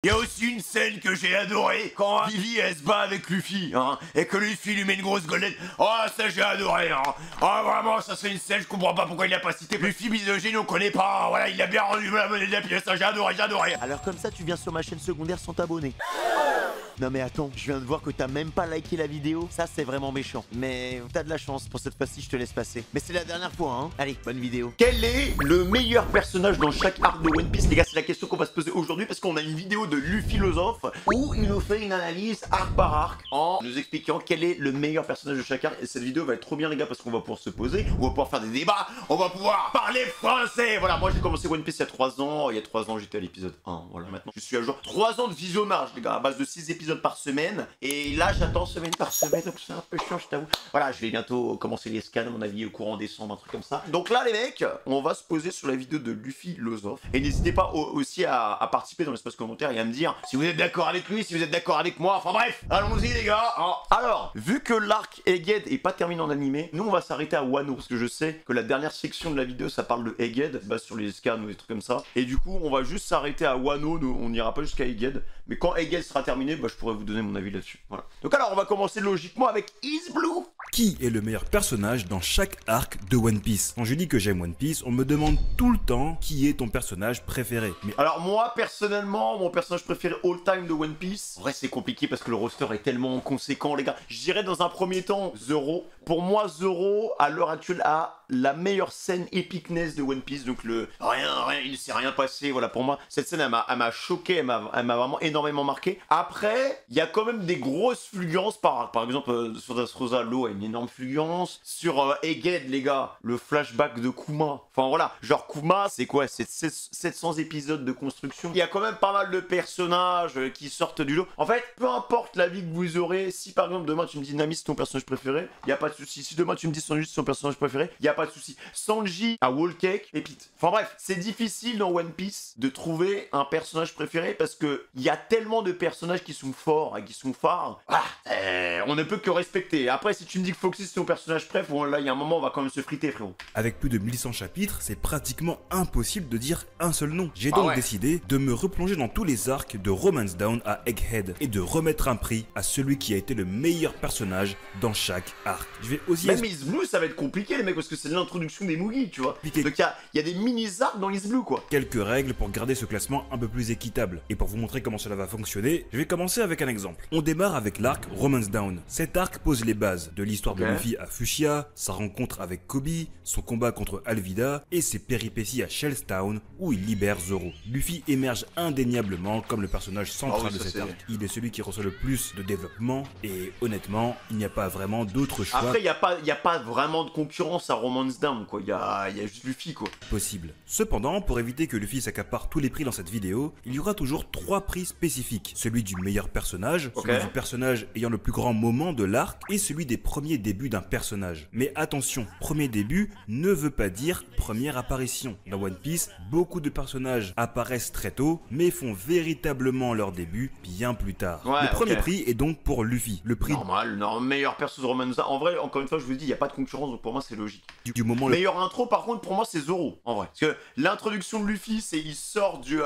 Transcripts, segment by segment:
Il y a aussi une scène que j'ai adorée, quand Vivi elle se bat avec Luffy, hein, et que Luffy lui met une grosse golette. Oh ça j'ai adoré, hein. Oh vraiment ça c'est une scène, je comprends pas pourquoi il l'a pas cité. Luffy misogyne on connaît pas, voilà il a bien rendu la monnaie de la pièce, ça j'ai adoré. Alors comme ça tu viens sur ma chaîne secondaire sans t'abonner. Non mais attends, je viens de voir que t'as même pas liké la vidéo, ça c'est vraiment méchant. Mais t'as de la chance, pour cette fois-ci je te laisse passer. Mais c'est la dernière fois hein, allez, bonne vidéo. Quel est le meilleur personnage dans chaque arc de One Piece? Les gars c'est la question qu'on va se poser aujourd'hui parce qu'on a une vidéo de Luffy philosophe où il nous fait une analyse arc par arc en nous expliquant quel est le meilleur personnage de chaque arc. Et cette vidéo va être trop bien les gars parce qu'on va pouvoir se poser, on va pouvoir faire des débats, on va pouvoir parler français. Voilà, moi j'ai commencé One Piece il y a 3 ans, j'étais à l'épisode 1, voilà maintenant je suis à jour. 3 ans de visionnage les gars, à base de 6 épisodes par semaine. Et là j'attends semaine par semaine, donc c'est un peu chiant je t'avoue. Voilà, je vais bientôt commencer les scans à mon avis au courant décembre, un truc comme ça. Donc là les mecs, on va se poser sur la vidéo de Luffy philosophe. Et n'hésitez pas aussi à participer dans l'espace commentaire et à me dire si vous êtes d'accord avec lui, si vous êtes d'accord avec moi, enfin bref, allons-y les gars. Alors, vu que l'arc Egghead est pas terminé en animé, nous on va s'arrêter à Wano, parce que je sais que la dernière section de la vidéo ça parle de Egghead, bah sur les scans ou des trucs comme ça, et du coup on va juste s'arrêter à Wano, nous, on n'ira pas jusqu'à Egghead, mais quand Egghead sera terminé, bah je pourrais vous donner mon avis là-dessus, voilà. Donc alors on va commencer logiquement avec Is Blue. Qui est le meilleur personnage dans chaque arc de One Piece? Quand je dis que j'aime One Piece, on me demande tout le temps qui est ton personnage préféré. Mais alors moi personnellement, mon personnage préféré all time de One Piece, en vrai c'est compliqué parce que le roster est tellement conséquent les gars. Je dirais dans un premier temps Zoro. Pour moi Zoro à l'heure actuelle a la meilleure scène epicness de One Piece, donc le rien, il ne s'est rien passé, voilà pour moi cette scène elle m'a choqué, elle m'a vraiment énormément marqué. Après il y a quand même des grosses fulgurances par exemple sur Dressrosa, l'eau a une énorme fulgurance, sur Egghead les gars, le flashback de Kuma, enfin voilà, genre Kuma c'est quoi, c'est 700 épisodes de construction, il y a quand même pas mal de personnages qui sortent du lot. En fait peu importe la vie que vous aurez, si par exemple demain tu me dis Nami c'est ton personnage préféré, il y a pas de souci. Si demain tu me dis Sanji c'est ton personnage préféré, il y a pas de souci. Sanji à Whole Cake, pépite. Enfin bref, c'est difficile dans One Piece de trouver un personnage préféré parce que il y a tellement de personnages qui sont forts et qui sont phares. On ne peut que respecter. Après si tu me dis que Foxy c'est ton personnage préf, bon là il y a un moment on va quand même se friter frérot. avec plus de 1100 chapitres, c'est pratiquement impossible de dire un seul nom. J'ai donc décidé de me replonger dans tous les arcs de Romance Down à Egghead et de remettre un prix à celui qui a été le meilleur personnage dans chaque arc. Je vais aussi... Même Is Blue ça va être compliqué les mecs parce que c'est l'introduction des Mugi tu vois. Donc il y a des mini-arcs dans Is Blue quoi. Quelques règles pour garder ce classement un peu plus équitable. Et pour vous montrer comment cela va fonctionner, je vais commencer avec un exemple. On démarre avec l'arc Romance Down. Cet arc pose les bases de l'histoire de Luffy à Fuchsia, sa rencontre avec Kobe, son combat contre Alvida et ses péripéties à Shell's Town où il libère Zoro. Luffy émerge indéniablement comme le personnage central de cet arc. Il est celui qui reçoit le plus de développement et honnêtement, il n'y a pas vraiment d'autre choix. Après, il y a pas vraiment de concurrence à Romance Down quoi, il y a juste Luffy quoi. Possible. Cependant, pour éviter que Luffy s'accapare tous les prix dans cette vidéo, il y aura toujours 3 prix spécifiques. Celui du meilleur personnage, celui du personnage ayant le plus grand moment de l'arc et celui des premiers débuts d'un personnage. Mais attention, premier début ne veut pas dire première apparition. Dans One Piece, beaucoup de personnages apparaissent très tôt, mais font véritablement leur début bien plus tard. Le premier prix est donc pour Luffy. Le prix normal, meilleur perso de Romance Down. En vrai, encore une fois, je vous dis, il n'y a pas de concurrence, donc pour moi c'est logique. Du moment meilleure intro, par contre, pour moi c'est Zoro, en vrai. Parce que l'introduction de Luffy, c'est il sort du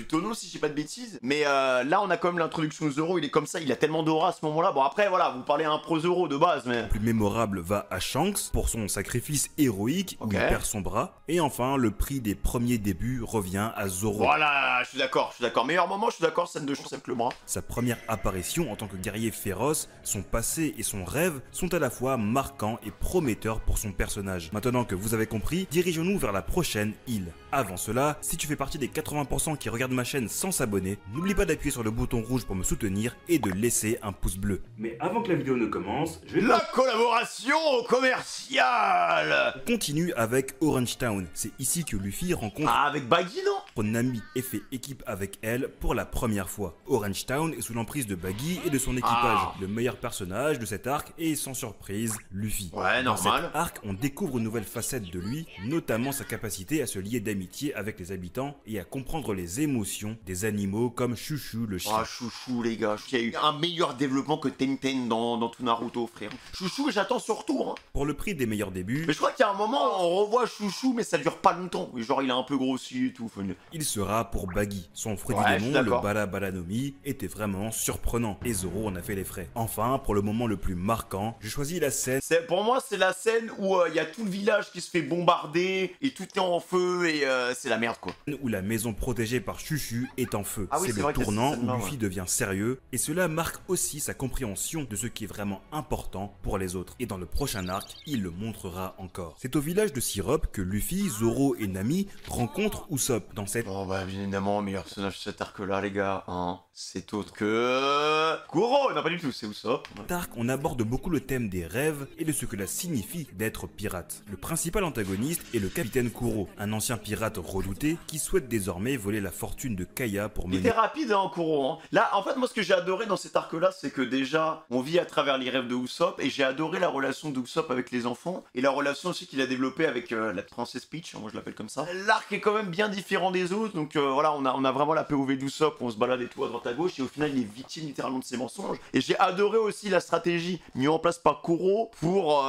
tonneau, si je dis pas de bêtises. Mais là, on a quand même l'introduction de Zoro, il est comme ça, il a tellement d'aura à ce moment-là. Bon, après, voilà, vous parlez un pro Zoro de base, mais... Le plus mémorable va à Shanks pour son sacrifice héroïque où il perd son bras. Et enfin, le prix des premiers débuts revient à Zoro. Voilà, je suis d'accord. Meilleur moment, je suis d'accord, scène de chance avec le bras. Sa première apparition en tant que guerrier féroce, son passé et son rêve sont à la fois marquants et prometteurs pour son personnage. Maintenant que vous avez compris, dirigeons-nous vers la prochaine île. Avant cela, si tu fais partie des 80% qui regardent ma chaîne sans s'abonner, n'oublie pas d'appuyer sur le bouton rouge pour me soutenir et de laisser un pouce bleu. Mais avant que la vidéo ne commence, je vais... La collaboration commerciale! On continue avec Orange Town. C'est ici que Luffy rencontre... avec Baggy, non? Nami et fait équipe avec elle pour la première fois. Orange Town est sous l'emprise de Baggy et de son équipage. Le meilleur personnage de cet arc est sans surprise Luffy. Ouais, normal. Dans cet arc, on découvre une nouvelle facette de lui, notamment sa capacité à se lier d'amitié amitié avec les habitants et à comprendre les émotions des animaux comme Chouchou le chien. Ah, Chouchou, les gars, il y a eu un meilleur développement que Tenten dans tout Naruto, frère. Chouchou, j'attends son retour, hein. Pour le prix des meilleurs débuts, Mais je crois qu'il y a un moment, on revoit Chouchou, mais ça dure pas longtemps. Genre, il est un peu grossi et tout. il sera pour Baggy. Son fruit Ouais, je du suis démon, le d'accord. Bala Balanomi, était vraiment surprenant et Zoro en a fait les frais. Enfin, pour le moment le plus marquant, j'ai choisi la scène Pour moi, c'est la scène où il y a tout le village qui se fait bombarder et tout est en feu et c'est la merde, quoi. où la maison protégée par Chouchou est en feu. Ah oui, c'est c'est le vrai qu'il y a tournant cette où scène-là, Luffy devient sérieux et cela marque aussi sa compréhension de ce qui est vraiment important pour les autres. Et dans le prochain arc, il le montrera encore. C'est au village de Syrup que Luffy, Zoro et Nami rencontrent Usopp dans cette Bon, bah, bien évidemment, meilleur personnage de cet arc-là, les gars, hein. C'est autre que... Kuro. Non, pas du tout, c'est Usopp. arc, on aborde beaucoup le thème des rêves et de ce que cela signifie d'être pirate. Le principal antagoniste est le capitaine Kuro, un ancien pirate redouté qui souhaite désormais voler la fortune de Kaya pour Il mener... était rapide, hein, Kuro, hein. Là, en fait, moi, ce que j'ai adoré dans cet arc-là, c'est que déjà, on vit à travers les rêves de Usopp, et j'ai adoré la relation d'Usopp avec les enfants, et la relation aussi qu'il a développée avec la princesse Peach, hein, moi je l'appelle comme ça. L'arc est quand même bien différent des autres, donc voilà, on a vraiment la POV d'Usopp, on se balade et tout à droite à gauche, et au final, il est victime littéralement de ses mensonges. Et j'ai adoré aussi la stratégie mise en place par Kuro pour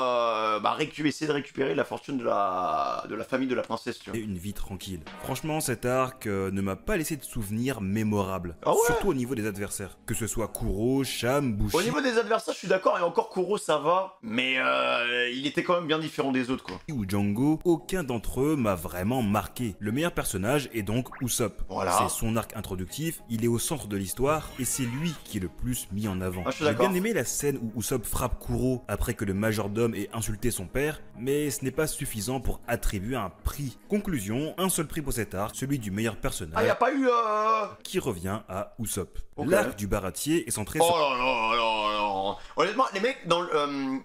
essayer de récupérer la fortune de la famille de la princesse, tu vois. et une vie tranquille. Franchement, cet arc ne m'a pas laissé de souvenirs mémorables, Ah ouais. surtout au niveau des adversaires. Que ce soit Kuro, Cham, Bushi... Au niveau des adversaires, je suis d'accord, et encore Kuro, ça va, mais il était quand même bien différent des autres, quoi. ou Django, aucun d'entre eux m'a vraiment marqué. Le meilleur personnage est donc Usopp. Voilà. C'est son arc introductif, il est au centre de l'histoire et c'est lui qui est le plus mis en avant. Ah, je suis J'ai d'accord. bien aimé la scène où Usopp frappe Kuro après que le majordome ait insulté son père, mais ce n'est pas suffisant pour attribuer un prix. Conclusion, un seul prix pour cet arc, celui du meilleur personnage, Ah, y a pas eu qui revient à Usopp. Ok. L'arc du baratier est centré Oh sur... là là là là. Honnêtement, les mecs,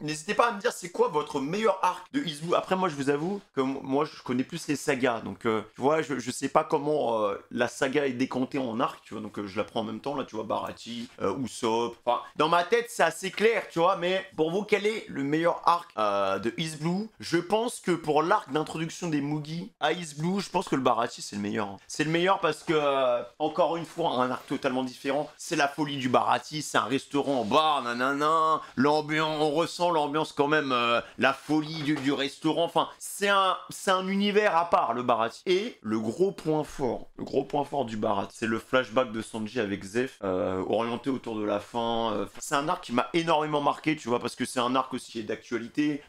n'hésitez pas à me dire c'est quoi votre meilleur arc de Izuku. Après, moi, je vous avoue que moi, je connais plus les sagas. Donc, tu vois, je sais pas comment la saga est décantée en arc, tu vois. Donc, je la prends en même temps, là, tu vois, Baratie, Usopp. Enfin, dans ma tête, c'est assez clair, tu vois. Mais pour vous, quel est le meilleur arc de East Blue? Je pense que pour l'arc d'introduction des Mugi à East Blue, je pense que le Baratie, c'est le meilleur, hein. C'est le meilleur parce que, encore une fois, un arc totalement différent. C'est la folie du Baratie, c'est un restaurant en bar, nanana. L'ambiance, on ressent l'ambiance quand même, la folie du restaurant. Enfin, c'est un univers à part, le Baratie. Et le gros point fort du Baratie, c'est le flashback de Sanji avec Zeph, orienté autour de la fin. C'est un arc qui m'a énormément marqué, tu vois, parce que c'est un arc aussi d'actualité,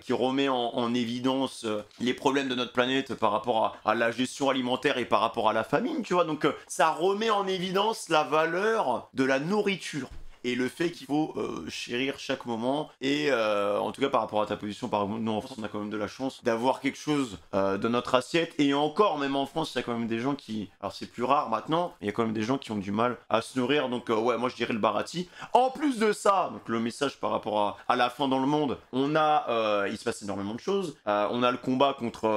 qui remet en évidence les problèmes de notre planète par rapport à la gestion alimentaire et par rapport à la famine, tu vois. Donc, ça remet en évidence la valeur de la nourriture. Et le fait qu'il faut chérir chaque moment. Et en tout cas, par rapport à ta position, par exemple, nous en France, on a quand même de la chance d'avoir quelque chose dans notre assiette. Et encore, même en France, il y a quand même des gens qui... Alors, c'est plus rare maintenant, mais il y a quand même des gens qui ont du mal à se nourrir. Donc, ouais, moi, je dirais le Baratie. En plus de ça, donc le message par rapport à la fin dans le monde, on a... il se passe énormément de choses. On a le combat contre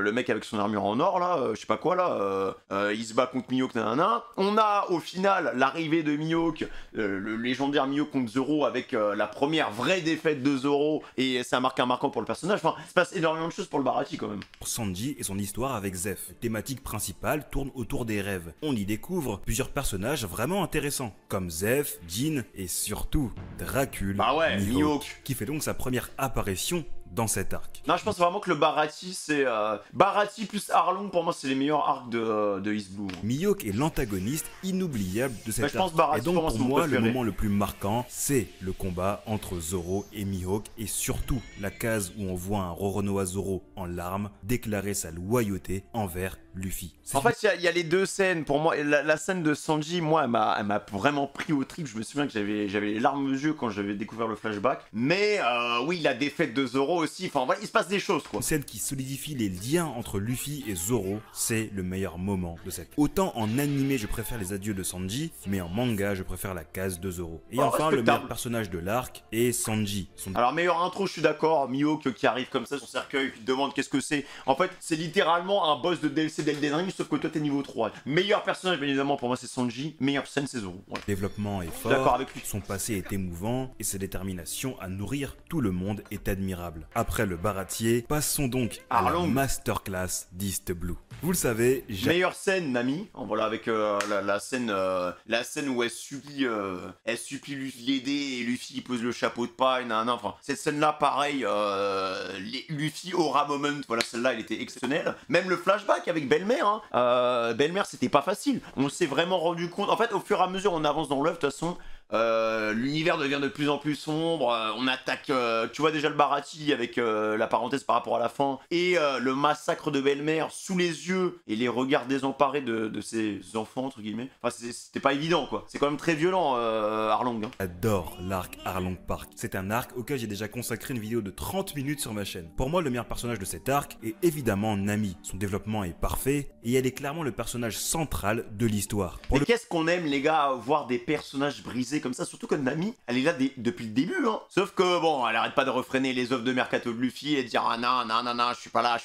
le mec avec son armure en or, là. Je sais pas quoi, là. Il se bat contre Mihawk, nanana. On a, au final, l'arrivée de Mihawk, les légendaire Mihawk contre Zoro avec la première vraie défaite de Zoro et ça marque un marquant pour le personnage. Enfin, il se passe énormément de choses pour le Baratie quand même. Sanji et son histoire avec Zeph. La thématique principale tourne autour des rêves. On y découvre plusieurs personnages vraiment intéressants, comme Zeph, Jin et surtout Dracul, Bah ouais, Mihawk. qui fait donc sa première apparition dans cet arc. Non, je pense vraiment que le Baratie, c'est... Baratie plus Arlong, pour moi, c'est les meilleurs arcs de East Blue. Mihawk est l'antagoniste inoubliable de cet Bah, je pense arc. Baratie, Et donc pour pour moi, moi, c'est mon le préféré. moment le plus marquant, c'est le combat entre Zoro et Mihawk et surtout la case où on voit un Roronoa Zoro en larmes déclarer sa loyauté envers Luffy. En fait, il y a les deux scènes. Pour moi, la scène de Sanji, moi, elle m'a vraiment pris au trip. Je me souviens que j'avais les larmes aux yeux quand j'avais découvert le flashback. Mais oui, la défaite de Zoro aussi. Enfin, voilà, il se passe des choses, quoi. Une scène qui solidifie les liens entre Luffy et Zoro, c'est le meilleur moment de cette. Autant en animé, je préfère les adieux de Sanji, mais en manga, je préfère la case de Zoro. Et enfin, le meilleur personnage de l'arc est Sanji. Alors, meilleure intro, je suis d'accord. Mihawk qui arrive comme ça sur son cercueil, qui te demande qu'est-ce que c'est. En fait, c'est littéralement un boss de DLC d'Elden Ring, sauf que toi t'es niveau 3. Meilleur personnage, bien évidemment, pour moi c'est Sanji. Meilleure scène, c'est Zoro. Ouais. Développement est fort, D'accord avec lui. son passé est émouvant et sa détermination à nourrir tout le monde est admirable. Après le baratier, passons donc à la Arlong. masterclass d'East Blue. Vous le savez, Meilleure scène, Nami. Voilà, avec la scène où elle supplie Luffy l'aider et Luffy il pose le chapeau de paille. Enfin, cette scène-là, pareil, Luffy aura moment. Voilà, celle-là, elle était exceptionnelle. Même le flashback avec Belle-Mère. Hein. Belle-Mère, c'était pas facile. On s'est vraiment rendu compte. En fait, au fur et à mesure, on avance dans l'œuvre, de toute façon. L'univers devient de plus en plus sombre, on attaque, tu vois déjà le Barati avec la parenthèse par rapport à la fin, et le massacre de Belle-Mère sous les yeux, et les regards désemparés de ses enfants, entre guillemets. Enfin, c'était pas évident, quoi. C'est quand même très violent, Arlong. Hein. J'adore l'arc Arlong Park. C'est un arc auquel j'ai déjà consacré une vidéo de 30 minutes sur ma chaîne. Pour moi, le meilleur personnage de cet arc est évidemment Nami. Son développement est parfait, et elle est clairement le personnage central de l'histoire. Mais qu'est-ce qu'on aime, les gars, voir des personnages brisés comme ça, surtout que Nami, elle est là depuis le début, hein. Sauf que, bon, elle arrête pas de refréner les offres de mercato de Luffy et de dire ah non, je suis pas là.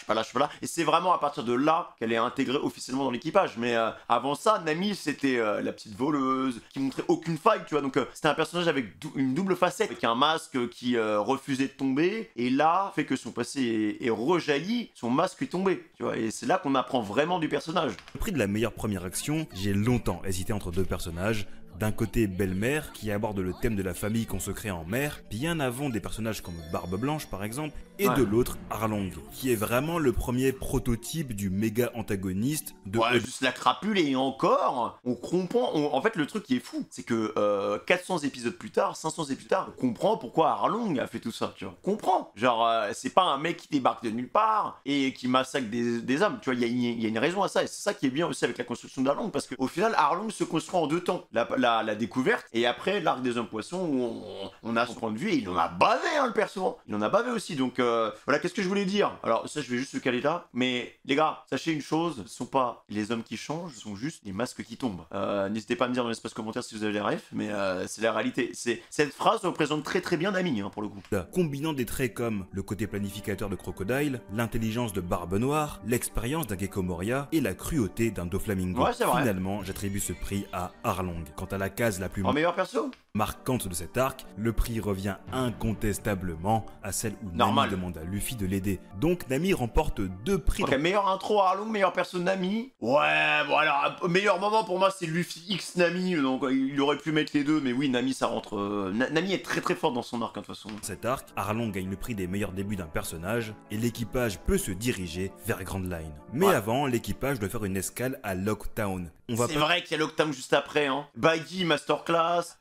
Et c'est vraiment à partir de là qu'elle est intégrée officiellement dans l'équipage. Mais avant ça, Nami, c'était la petite voleuse qui montrait aucune faille, tu vois. Donc c'était un personnage avec une double facette, avec un masque qui refusait de tomber. Et là, fait que son passé est rejailli, son masque est tombé, tu vois. Et c'est là qu'on apprend vraiment du personnage. Au prix de la meilleure première action, j'ai longtemps hésité entre deux personnages. D'un côté, Belle-Mère, qui aborde le thème de la famille consacrée en mer, bien avant des personnages comme Barbe Blanche par exemple, et de l'autre, Arlong, qui est vraiment le premier prototype du méga antagoniste de... Ouais, juste la crapule, et encore, on comprend, en fait le truc qui est fou, c'est que 400 épisodes plus tard, 500 épisodes plus tard, on comprend pourquoi Arlong a fait tout ça, tu vois. On comprend, genre c'est pas un mec qui débarque de nulle part et qui massacre des hommes, tu vois, il y a une raison à ça, et c'est ça qui est bien aussi avec la construction d'Arlong, parce qu'au final, Arlong se construit en deux temps. La découverte, et après l'arc des hommes poissons où on a son point de vue, et il en a bavé, hein, le perso, il en a bavé aussi. Donc voilà, qu'est-ce que je voulais dire? Alors ça, je vais juste le caler là, mais les gars, sachez une chose, ce sont pas les hommes qui changent, ce sont juste les masques qui tombent. N'hésitez pas à me dire dans l'espace commentaire si vous avez les refs, mais c'est la réalité. Cette phrase représente très très bien Nami, hein, pour le coup. Combinant des traits comme le côté planificateur de Crocodile, l'intelligence de Barbe Noire, l'expérience d'un Gecko Moria et la cruauté d'un Doflamingo. Ouais, c'est vrai. Finalement, j'attribue ce prix à Arlong. Quant à la case la plus meilleur perso marquante de cet arc, le prix revient incontestablement à celle où Nami demande à Luffy de l'aider. Donc Nami remporte 2 prix. Ok, meilleure intro Arlong, meilleur perso Nami. Ouais, bon alors, meilleur moment pour moi c'est Luffy X Nami, donc il aurait pu mettre les deux, mais oui, Nami ça rentre. Nami est très très forte dans son arc, hein, de toute façon. Cet arc, Arlong gagne le prix des meilleurs débuts d'un personnage, et l'équipage peut se diriger vers Grand Line. Mais avant, l'équipage doit faire une escale à Locktown. C'est vrai qu'il y a Locktown juste après, hein. Baggy, Masterclass,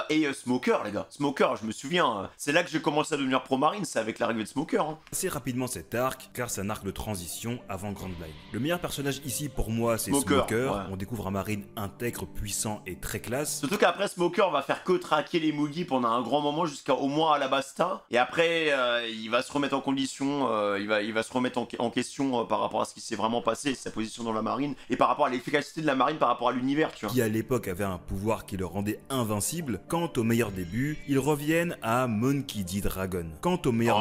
et Smoker, les gars. Smoker, je me souviens, c'est là que j'ai commencé à devenir pro-marine, c'est avec l'arrivée de Smoker. Hein. Assez rapidement cet arc, car c'est un arc de transition avant Grand Line. Le meilleur personnage ici pour moi, c'est Smoker. Ouais. On découvre un marine intègre, puissant et très classe. Surtout qu'après, Smoker va faire que traquer les Mugi pendant un grand moment jusqu'à au moins Alabasta. Et après, il va se remettre en condition, il va se remettre en question par rapport à ce qui s'est vraiment passé, sa position dans la marine, et par rapport à l'efficacité de la marine par rapport à l'univers, tu vois. Qui à l'époque avait un pouvoir qui le rendait invincible. Quant au meilleur début, ils reviennent à Monkey D. Dragon. Quant au meilleur...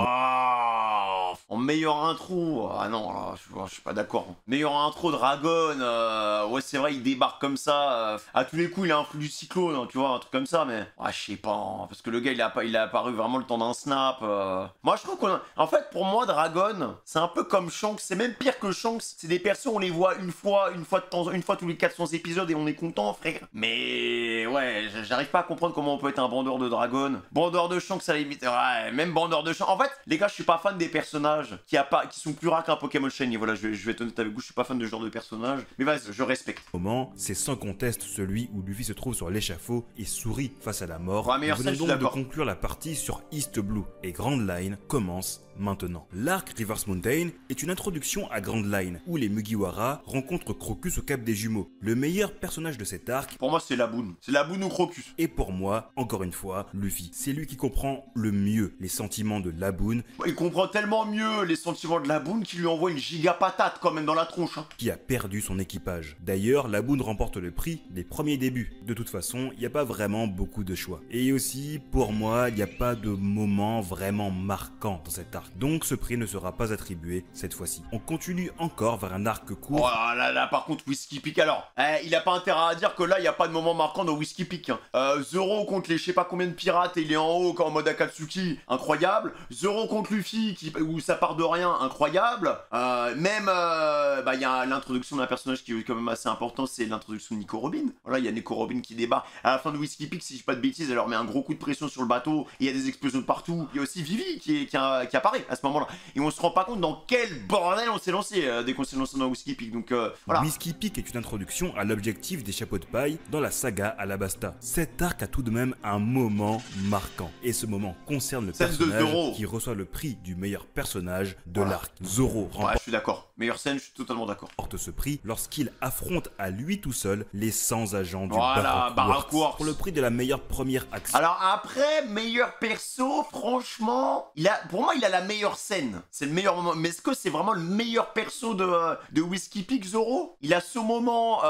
En meilleure intro, ah non, là, je suis pas d'accord. Meilleure intro Dragon, ouais c'est vrai, il débarque comme ça, à tous les coups il a un flux du cyclone, hein, tu vois, un truc comme ça, mais je sais pas, hein, parce que le gars il a apparu vraiment le temps d'un snap. Moi je trouve en fait pour moi Dragon, c'est un peu comme Shanks, c'est même pire que Shanks, c'est des persos on les voit une fois tous les 400 épisodes et on est content, frère. Mais ouais, j'arrive pas à comprendre comment on peut être un bandeur de Dragon. Bandeur de Shanks à la limite, ouais, même bandeur de Shanks. En fait, les gars, je suis pas fan des personnages qui sont plus rares qu'un Pokémon Shiny. Voilà, je vais être honnête avec vous, je suis pas fan de ce genre de personnage. Mais vas-y, je respecte. Moment, c'est sans conteste celui où Luffy se trouve sur l'échafaud et sourit face à la mort. Ouais, Nous venons donc de conclure la partie sur East Blue et Grand Line commence maintenant. L'arc Reverse Mountain est une introduction à Grand Line où les Mugiwara rencontrent Crocus au Cap des Jumeaux. Le meilleur personnage de cet arc, pour moi, c'est Laboon. C'est Laboon ou Crocus. Et pour moi, encore une fois, Luffy. C'est lui qui comprend le mieux les sentiments de Laboon. Il comprend tellement mieux que les sentiments de la Boone qui lui envoie une giga patate quand même dans la tronche. Hein. Qui a perdu son équipage. D'ailleurs, la Boone remporte le prix des premiers débuts. De toute façon, il n'y a pas vraiment beaucoup de choix. Et aussi, pour moi, il n'y a pas de moment vraiment marquant dans cet arc. Donc ce prix ne sera pas attribué cette fois-ci. On continue encore vers un arc court. Oh là, par contre, Whiskey Peak, alors, il a pas intérêt à dire que là, il n'y a pas de moment marquant dans Whiskey Peak. Hein. Zoro contre les je sais pas combien de pirates et il est en haut en mode Akatsuki, incroyable. Zoro contre Luffy, où ça part de rien, incroyable. Même, il y a l'introduction d'un personnage qui est quand même assez important, c'est l'introduction de Nico Robin. Voilà, il y a Nico Robin qui débarque. À la fin de Whiskey Peak, si je dis pas de bêtises, elle leur met un gros coup de pression sur le bateau, et il y a des explosions de partout. Il y a aussi Vivi qui apparaît à ce moment-là. Et on se rend pas compte dans quel bordel on s'est lancé dès qu'on s'est lancé dans Whiskey Peak. Donc voilà. Whiskey Peak est une introduction à l'objectif des chapeaux de paille dans la saga Alabasta. Cet arc a tout de même un moment marquant. Et ce moment concerne le personnage qui reçoit le prix du meilleur personnage de l'arc. Zoro remporte. Ouais, je suis d'accord. Meilleure scène, je suis totalement d'accord. Porte ce prix lorsqu'il affronte à lui tout seul les 100 agents du Baroque Works pour le prix de la meilleure première action. Alors après, meilleur perso, franchement, pour moi, il a la meilleure scène. C'est le meilleur moment. Mais est-ce que c'est vraiment le meilleur perso de Whiskey Peak, Zoro? Il a ce moment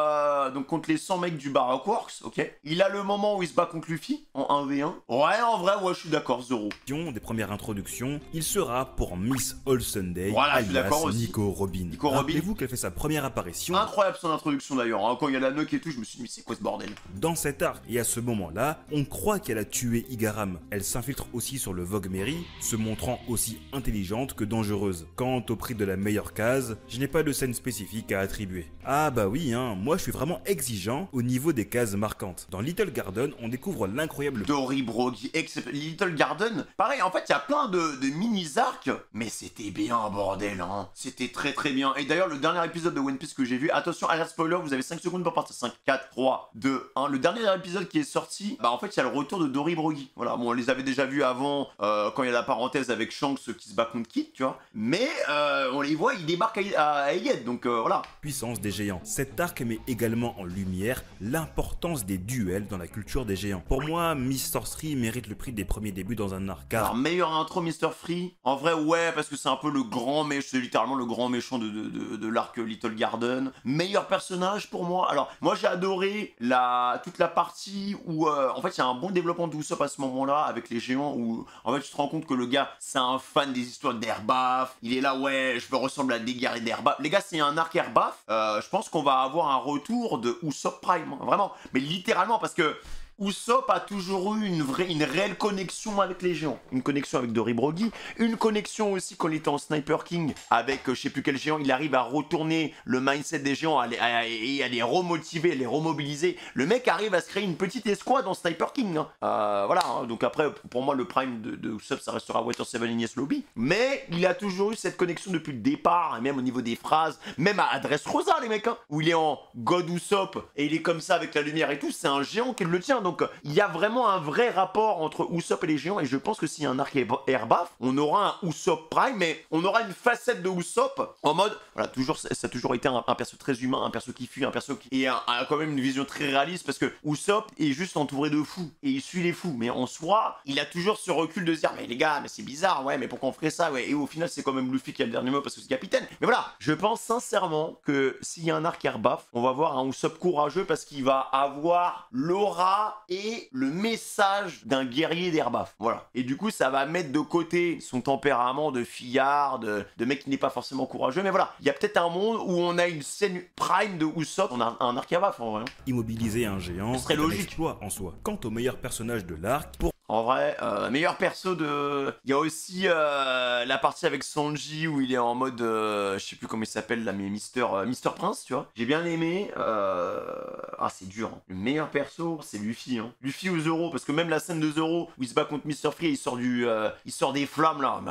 donc contre les 100 mecs du Baroque Works, ok. Il a le moment où il se bat contre Luffy en 1v1. Ouais, en vrai, ouais, je suis d'accord, Zoro. Des premières introductions, il sera pour Miss All Sunday, voilà, alias Nico Robin. Rappelez-vous qu'elle fait sa première apparition. Incroyable son introduction d'ailleurs, hein. Quand il y a la nuque et tout, je me suis dit, mais c'est quoi ce bordel? Dans cet arc, et à ce moment-là, on croit qu'elle a tué Igaram. Elle s'infiltre aussi sur le Vogue Mary, se montrant aussi intelligente que dangereuse. Quant au prix de la meilleure case, je n'ai pas de scène spécifique à attribuer. Ah bah oui, hein, moi je suis vraiment exigeant au niveau des cases marquantes. Dans Little Garden, on découvre l'incroyable Dory Brody, Little Garden. Pareil, en fait, il y a plein de mini-arcs, mais c'était bien, bordel, hein. C'était très très bien. Et d'ailleurs, le dernier épisode de One Piece que j'ai vu, attention, alerte spoiler, vous avez 5 secondes pour partir. 5, 4, 3, 2, 1. Le dernier épisode qui est sorti, en fait, il y a le retour de Dory Brody. Voilà, bon, on les avait déjà vus avant, quand il y a la parenthèse avec Shanks qui se bat contre Kid, tu vois. Mais on les voit, ils débarquent à Ayed, donc voilà. Puissance des géants. Cet arc met également en lumière l'importance des duels dans la culture des géants. Pour moi, Mr. Free mérite le prix des premiers débuts dans un arc. Alors, meilleure intro Mr. Free. En vrai, ouais, parce que c'est un peu le grand méchant, c'est littéralement le grand méchant de l'arc Little Garden. Meilleur personnage pour moi. Alors, moi j'ai adoré toute la partie où, en fait, il y a un bon développement de Usopp à ce moment-là, avec les géants, où, en fait, tu te rends compte que le gars, c'est un fan des histoires d'Airbaf. Il est là, ouais, je veux ressembler à des guerriers d'Airbaf. Les gars, c'est un arc Airbaf. Je pense qu'on va avoir un retour de Usopp Prime, hein, vraiment. Mais littéralement, parce que Usopp a toujours eu une réelle connexion avec les géants. Une connexion avec Dory Brody, une connexion aussi quand il était en Sniper King avec je sais plus quel géant, il arrive à retourner le mindset des géants, à les remotiver, à les remobiliser. Le mec arrive à se créer une petite escouade en Sniper King. Hein. Voilà, hein. Donc après, pour moi, le prime de Usopp, ça restera Water 7 Ines Lobby. Mais il a toujours eu cette connexion depuis le départ, et même au niveau des phrases, même à Dressrosa, les mecs, hein, où il est en God Usopp, et il est comme ça avec la lumière et tout, c'est un géant qui le tient. Donc il y a vraiment un vrai rapport entre Usopp et les géants, et je pense que s'il y a un arc Airbaf, on aura un Usopp Prime, mais on aura une facette de Usopp en mode, voilà, ça a toujours été un perso très humain, un perso qui fuit, un perso qui a quand même une vision très réaliste, parce que Usopp est juste entouré de fous, et il suit les fous, mais en soi, il a toujours ce recul de se dire, mais les gars, mais c'est bizarre, ouais, mais pourquoi on ferait ça, ouais, et au final, c'est quand même Luffy qui a le dernier mot, parce que c'est capitaine, mais voilà, je pense sincèrement que s'il y a un arc Airbaf, on va voir un Usopp courageux, parce qu'il va avoir l'aura et le message d'un guerrier d'Airbaf. Voilà. Et du coup, ça va mettre de côté son tempérament de fillard, de mec qui n'est pas forcément courageux. Mais voilà, il y a peut-être un monde où on a une scène prime de Usopp, on a un arc Airbaf en vrai. Immobiliser un géant, ce serait logique en soi. Quant au meilleur personnage de l'arc, en vrai, meilleur perso de... Il y a aussi la partie avec Sanji où il est en mode... je sais plus comment il s'appelle là, mais Mister Prince, tu vois. J'ai bien aimé. Ah, c'est dur. Hein. Le meilleur perso, c'est Luffy. Hein. Luffy ou Zoro, parce que même la scène de Zoro où il se bat contre Mr. Free, il sort des flammes là.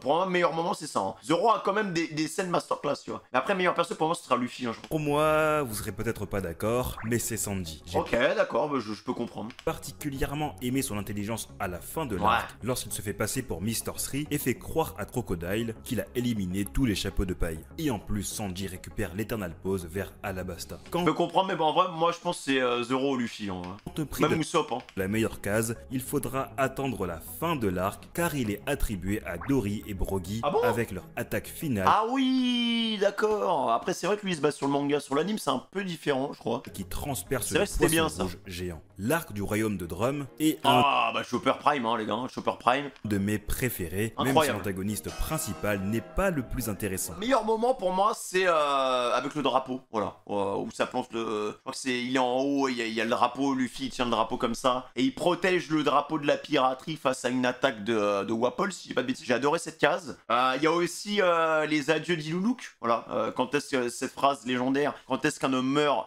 Pour moi, le meilleur moment, c'est ça. Hein. Zoro a quand même des scènes masterclass, tu vois. Mais après, meilleur perso, pour moi, ce sera Luffy. Hein, pour moi, vous serez peut-être pas d'accord, mais c'est Sanji. Ok, d'accord, bah, je peux comprendre. Particulièrement aimé son intelligence confiance à la fin de l'arc lorsqu'il se fait passer pour Mr. Three et fait croire à Crocodile qu'il a éliminé tous les chapeaux de paille. Et en plus, Sanji récupère l'Eternal Pause vers Alabasta. Je peux comprendre, mais bon, en vrai, moi je pense que c'est Zoro ou Luffy. Hein. Même Usopp. Hein. La meilleure case, il faudra attendre la fin de l'arc car il est attribué à Dory et Brogy avec leur attaque finale. Ah oui, d'accord. Après, c'est vrai que lui il se base sur le manga, sur l'anime, c'est un peu différent, je crois. Qui transperce le poisson rouge géant. L'arc du royaume de Drum est Chopper Prime, hein, les gars, Chopper Prime. De mes préférés, même si l'antagoniste principal n'est pas le plus intéressant. Le meilleur moment pour moi, c'est avec le drapeau, voilà, où ça plante le... Je crois que c'est, il est en haut, il y a le drapeau, Luffy il tient le drapeau comme ça, et il protège le drapeau de la piraterie face à une attaque de Wapol, si j'ai pas de bêtises. J'ai adoré cette case. Il y a aussi les adieux d'Iluluk, voilà, quand est-ce que cette phrase légendaire, quand est-ce qu'un homme meurt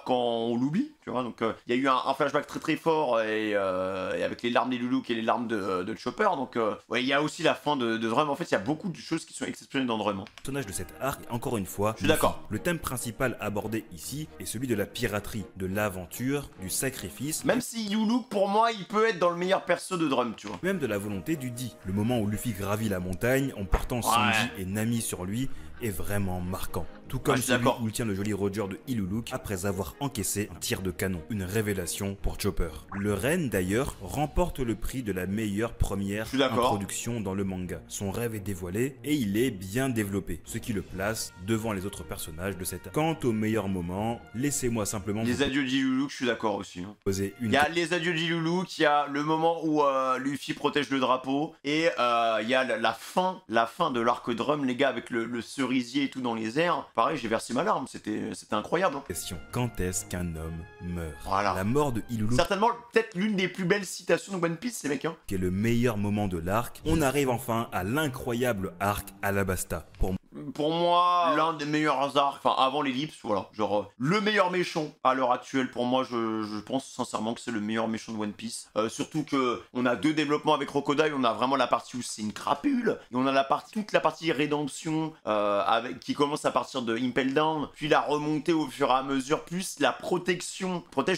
quand on l'oublie, tu vois, donc il y a eu un flashback très très fort, et avec les larmes d'Iluluk et les larmes de Chopper, donc il y a aussi la fin de Drum. En fait, il y a beaucoup de choses qui sont exceptionnelles dans Drum. Le personnage de cet arc, encore une fois, je suis d'accord. Le thème principal abordé ici est celui de la piraterie, de l'aventure, du sacrifice. Même si Iluluk, pour moi, il peut être dans le meilleur perso de Drum, tu vois. Même de la volonté du dit. Le moment où Luffy gravit la montagne en portant Sanji et Nami sur lui est vraiment marquant. Tout comme celui où il tient le joli Roger de Iluluk après avoir encaissé un tir de canon. Une révélation pour Chopper. Le Ren d'ailleurs remporte le prix de la meilleure première introduction dans le manga. Son rêve est dévoilé et il est bien développé, ce qui le place devant les autres personnages de cette arc. Quant au meilleur moment, laissez-moi simplement... Les adieux d'Iluluk, je suis d'accord aussi. Hein. Poser une... Il y a les adieux d'Iluluk, il y a le moment où Luffy protège le drapeau, et il y a la fin de l'arc Drum, les gars, avec le cerisier et tout dans les airs. Pareil, j'ai versé ma larme, c'était incroyable. Question, quand est-ce qu'un homme meurt? Voilà. La mort de Iluluk, certainement peut-être l'une des plus belles citations de One Piece, ces mecs. Hein. Qui est le meilleur moment de l'arc. On arrive enfin à l'incroyable arc Alabasta. Pour moi, l'un des meilleurs arcs, enfin avant l'ellipse, voilà, genre le meilleur méchant à l'heure actuelle. Pour moi, je pense sincèrement que c'est le meilleur méchant de One Piece. Surtout que on a deux développements avec Crocodile. On a vraiment la partie où c'est une crapule, et on a toute la partie rédemption qui commence à partir de Impel Down, puis la remontée au fur et à mesure, plus la protège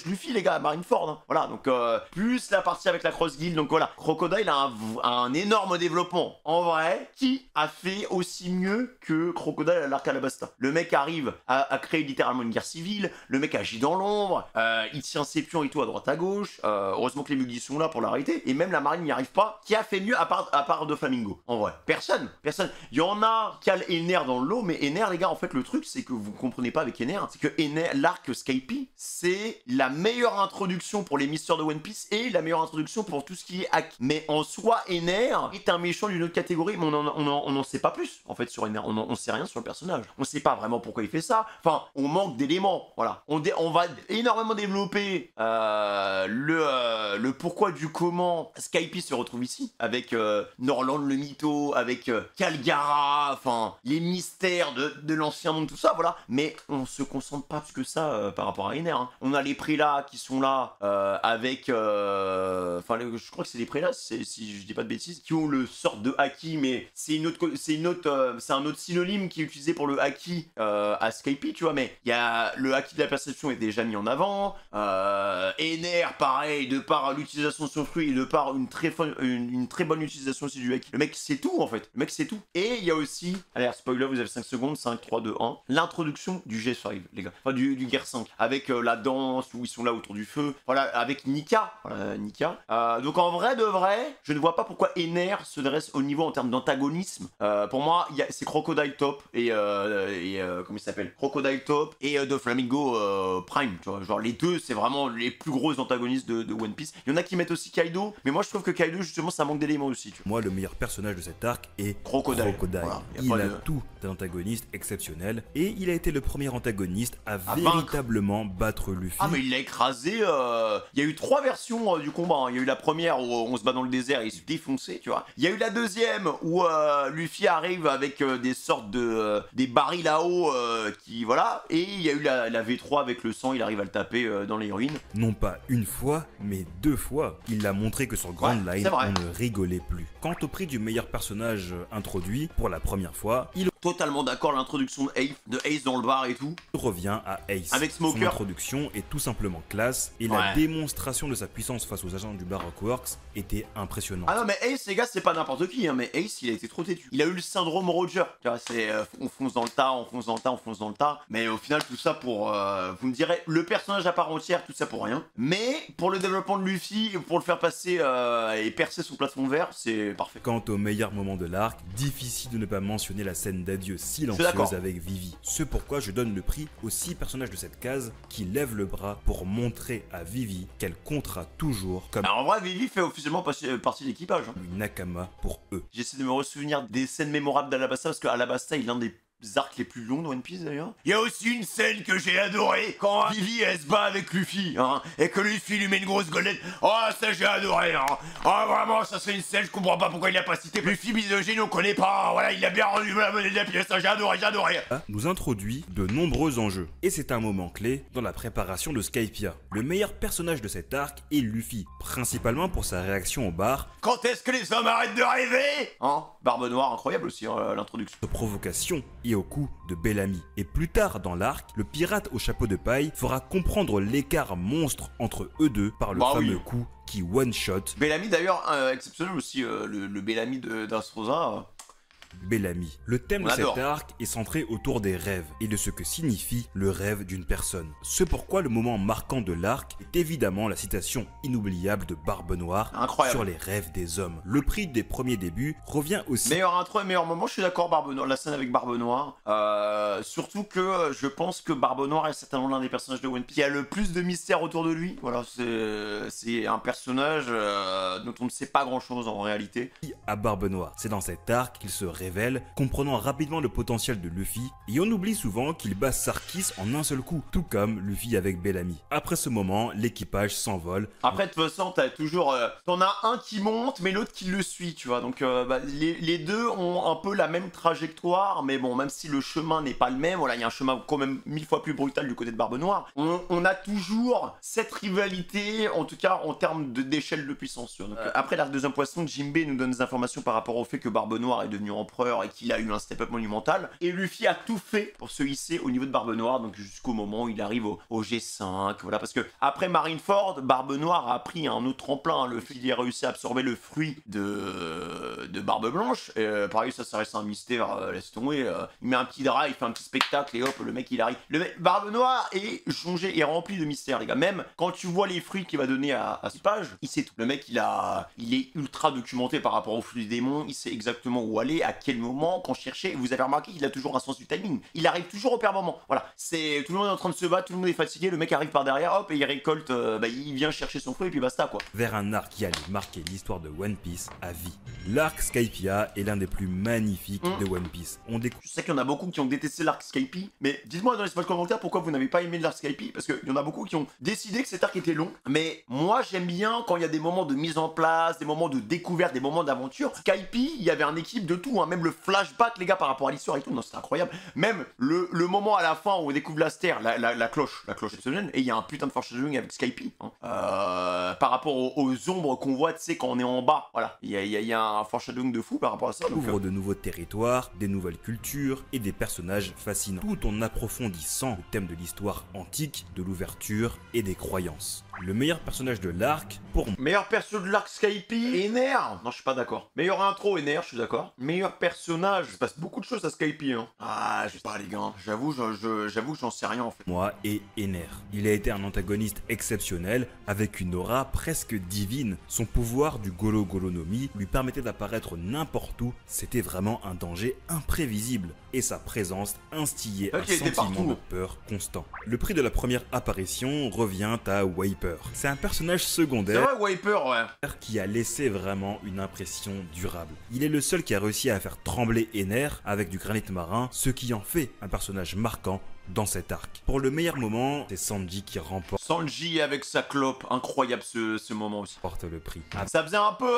Luffy, les gars, à Marineford. Hein. Voilà, donc plus la partie avec la Cross Guild. Donc voilà, Crocodile a un énorme développement. En vrai, qui a fait aussi mieux que Crocodile à l'arc Alabasta? Le mec arrive à créer littéralement une guerre civile, le mec agit dans l'ombre, il tient ses pions et tout à droite à gauche, heureusement que les Mugies sont là pour l'arrêter, et même la marine n'y arrive pas. Qui a fait mieux à part de Flamingo? En vrai, personne. Il y en a qui a Ener dans l'eau, mais Ener, les gars, en fait le truc c'est que vous comprenez pas avec Ener, c'est que Ener, l'arc Skype, c'est la meilleure introduction pour les mystères de One Piece et la meilleure introduction pour tout ce qui est hack. Mais en soi, Ener est un méchant d'une autre catégorie, mais on n'en sait pas plus en fait sur Ener. On sait rien sur le personnage. On sait pas vraiment pourquoi il fait ça. Enfin, on manque d'éléments. Voilà. On va énormément développer le pourquoi du comment Skype se retrouve ici. Avec Norland le mytho, avec Calgara, enfin, les mystères de l'ancien monde, tout ça, voilà. Mais on se concentre pas plus que ça par rapport à Ener. Hein. On a les prélas qui sont là avec... Enfin, je crois que c'est les prélas, si je dis pas de bêtises, qui ont le sort de haki, mais c'est un autre synonyme qui est utilisé pour le haki à Skype, tu vois, mais il y a le haki de la perception est déjà mis en avant, Ener pareil, de par l'utilisation de son fruit et de par une très bonne utilisation aussi du haki. Le mec c'est tout en fait, le mec c'est tout. Et il y a aussi, allez spoiler, vous avez 5 secondes, 5, 3, 2, 1, l'introduction du G5 les gars, enfin du Gear 5, avec la danse où ils sont là autour du feu, voilà, avec Nika, donc en vrai de vrai, je ne vois pas pourquoi Ener se dresse au niveau en termes d'antagonisme. Pour moi, c'est Crocodile Top et comment il s'appelle, Crocodile Top et de Flamingo Prime, tu vois, genre les deux c'est vraiment les plus gros antagonistes de One Piece. Il y en a qui mettent aussi Kaido, mais moi je trouve que Kaido justement ça manque d'éléments aussi, tu vois. Moi le meilleur personnage de cet arc est Crocodile. Voilà, il a tout d'un antagoniste exceptionnel et il a été le premier antagoniste à véritablement battre Luffy. Ah mais il l'a écrasé, il y a eu 3 versions du combat, hein. Il y a eu la première où on se bat dans le désert et il se défonçait, tu vois. Il y a eu la deuxième où Luffy arrive avec des sortes de des barils là-haut qui voilà, et il y a eu la V3 avec le sang, il arrive à le taper dans les ruines. Non pas une fois, mais 2 fois. Il a montré que sur Grand Line, on ne rigolait plus. Quant au prix du meilleur personnage introduit, pour la première fois, il totalement d'accord, l'introduction de Ace dans le bar et tout. On revient à Ace. Avec Smoker. Son introduction est tout simplement classe et la démonstration de sa puissance face aux agents du Baroque Works était impressionnante. Ah non mais Ace les gars c'est pas n'importe qui hein, mais Ace il a été trop têtu. Il a eu le syndrome Roger. Tu vois c'est on fonce dans le tas, on fonce dans le tas, on fonce dans le tas. Mais au final tout ça pour, vous me direz, le personnage à part entière, tout ça pour rien. Mais pour le développement de Luffy, pour le faire passer et percer son plafond vert, c'est parfait. Quant au meilleur moment de l'arc, difficile de ne pas mentionner la scène d'adieu silencieuse avec Vivi. C'est pourquoi je donne le prix aux 6 personnages de cette case qui lèvent le bras pour montrer à Vivi qu'elle comptera toujours comme en vrai Vivi fait officiellement partie de l'équipage. Hein. Une Nakama pour eux. J'essaie de me ressouvenir des scènes mémorables d'Alabasta parce qu'Alabasta il est l'un des arcs les plus longs de One Piece d'ailleurs. Il y a aussi une scène que j'ai adorée quand Vivi elle se bat avec Luffy hein, et que Luffy lui met une grosse golette. Oh ça j'ai adoré hein. Oh vraiment ça c'est une scène, je comprends pas pourquoi il a pas cité. Luffy misogyne on connaît pas, voilà il a bien rendu la monnaie de la pièce, ça j'ai adoré. Nous introduit de nombreux enjeux et c'est un moment clé dans la préparation de Skypiea. Le meilleur personnage de cet arc est Luffy, principalement pour sa réaction au bar. Quand est-ce que les hommes arrêtent de rêver hein. Barbe Noire incroyable aussi hein, l'introduction. De provocation et au coup de Bellamy. Et plus tard dans l'arc, le pirate au chapeau de paille fera comprendre l'écart monstre entre eux deux par le fameux coup qui one-shot. Bellamy d'ailleurs exceptionnel aussi, le Bellamy d'Astroza. Bellamy. Le thème de cet arc est centré autour des rêves et de ce que signifie le rêve d'une personne. C'est pourquoi le moment marquant de l'arc est évidemment la citation inoubliable de Barbe Noire sur les rêves des hommes. Le prix des premiers débuts revient aussi. Meilleur intro et meilleur moment, je suis d'accord, Barbe Noire, la scène avec Barbe Noire. Surtout que je pense que Barbe Noire est certainement l'un des personnages de One Piece. Il y a le plus de mystère autour de lui. Voilà, c'est un personnage dont on ne sait pas grand chose en réalité. À Barbe Noire, c'est dans cet arc qu'il se révèle, comprenant rapidement le potentiel de Luffy, et on oublie souvent qu'il bat Sarkis en un seul coup, tout comme Luffy avec Bellamy. Après ce moment, l'équipage s'envole. Après de toute façon, t'as toujours, t'en as un qui monte, mais l'autre qui le suit, tu vois. Donc les deux ont un peu la même trajectoire, mais bon, même si le chemin n'est pas le même, voilà, il y a un chemin quand même 1000 fois plus brutal du côté de Barbe Noire. On a toujours cette rivalité, en tout cas en termes d'échelle de puissance. Tu vois. Donc, après l'arc deuxième poisson, Jinbei nous donne des informations par rapport au fait que Barbe Noire est devenu empereur et qu'il a eu un step-up monumental. Et Luffy a tout fait pour se hisser au niveau de Barbe Noire, donc jusqu'au moment où il arrive au G5, voilà, parce que après Marineford, Barbe Noire a pris un autre tremplin, le fait qu'il ait réussi à absorber le fruit de Barbe Blanche, pareil ça reste un mystère, laisse tomber, il met un petit drap, il fait un petit spectacle et hop, le mec il arrive. Barbe Noire est changé, est rempli de mystères les gars, même quand tu vois les fruits qu'il va donner à ce page, il sait tout. Le mec il est ultra documenté par rapport au flux des démons, il sait exactement où aller, à quel moment, quand chercher. Vous avez remarqué qu'il a toujours un sens du timing. Il arrive toujours au pire moment. Voilà. C'est tout le monde est en train de se battre, tout le monde est fatigué, le mec arrive par derrière, hop, et il récolte, il vient chercher son fruit et puis basta quoi. Vers un arc qui allait marquer l'histoire de One Piece à vie. L'arc Skypiea est l'un des plus magnifiques de One Piece. Je sais qu'il y en a beaucoup qui ont détesté l'arc Skypiea, mais dites-moi dans l'espace commentaire pourquoi vous n'avez pas aimé l'arc Skypiea, parce qu'il y en a beaucoup qui ont décidé que cet arc était long, mais moi j'aime bien quand il y a des moments de mise en place, des moments de découverte, des moments d'aventure. Skypiea, il y avait un équipe de tout, hein, même le flashback les gars par rapport à l'histoire et tout, non c'était incroyable. Même le moment à la fin où on découvre l'Astère, la cloche exceptionnelle, et il y a un putain de foreshadowing avec Skypiea, hein. Par rapport aux ombres qu'on voit, tu sais, quand on est en bas, voilà, il y a un foreshadowing de fou par rapport à ça. Ouvre de nouveaux territoires, des nouvelles cultures et des personnages fascinants, tout en approfondissant le thème de l'histoire antique, de l'ouverture et des croyances. Le meilleur personnage de l'arc, pour moi. Meilleur perso de l'arc Skypiea, Ener. Non, je suis pas d'accord. Meilleur intro, Ener, je suis d'accord. Meilleur personnage, il se passe beaucoup de choses à Skypiea. Hein. Ah, je sais pas les gars. J'avoue que j'en sais rien en fait. Moi et Ener. Il a été un antagoniste exceptionnel, avec une aura presque divine. Son pouvoir du Golo Golo no Mi lui permettait d'apparaître n'importe où. C'était vraiment un danger imprévisible. Et sa présence instillait un sentiment de peur constant. Le prix de la première apparition revient à Wiper. C'est un personnage secondaire. C'est vrai, Wiper, ouais. Qui a laissé vraiment une impression durable. Il est le seul qui a réussi à faire trembler Ener avec du granit marin, ce qui en fait un personnage marquant dans cet arc. Pour le meilleur moment, c'est Sanji qui remporte Sanji avec sa clope, incroyable ce moment aussi. le prix. Ça faisait un peu...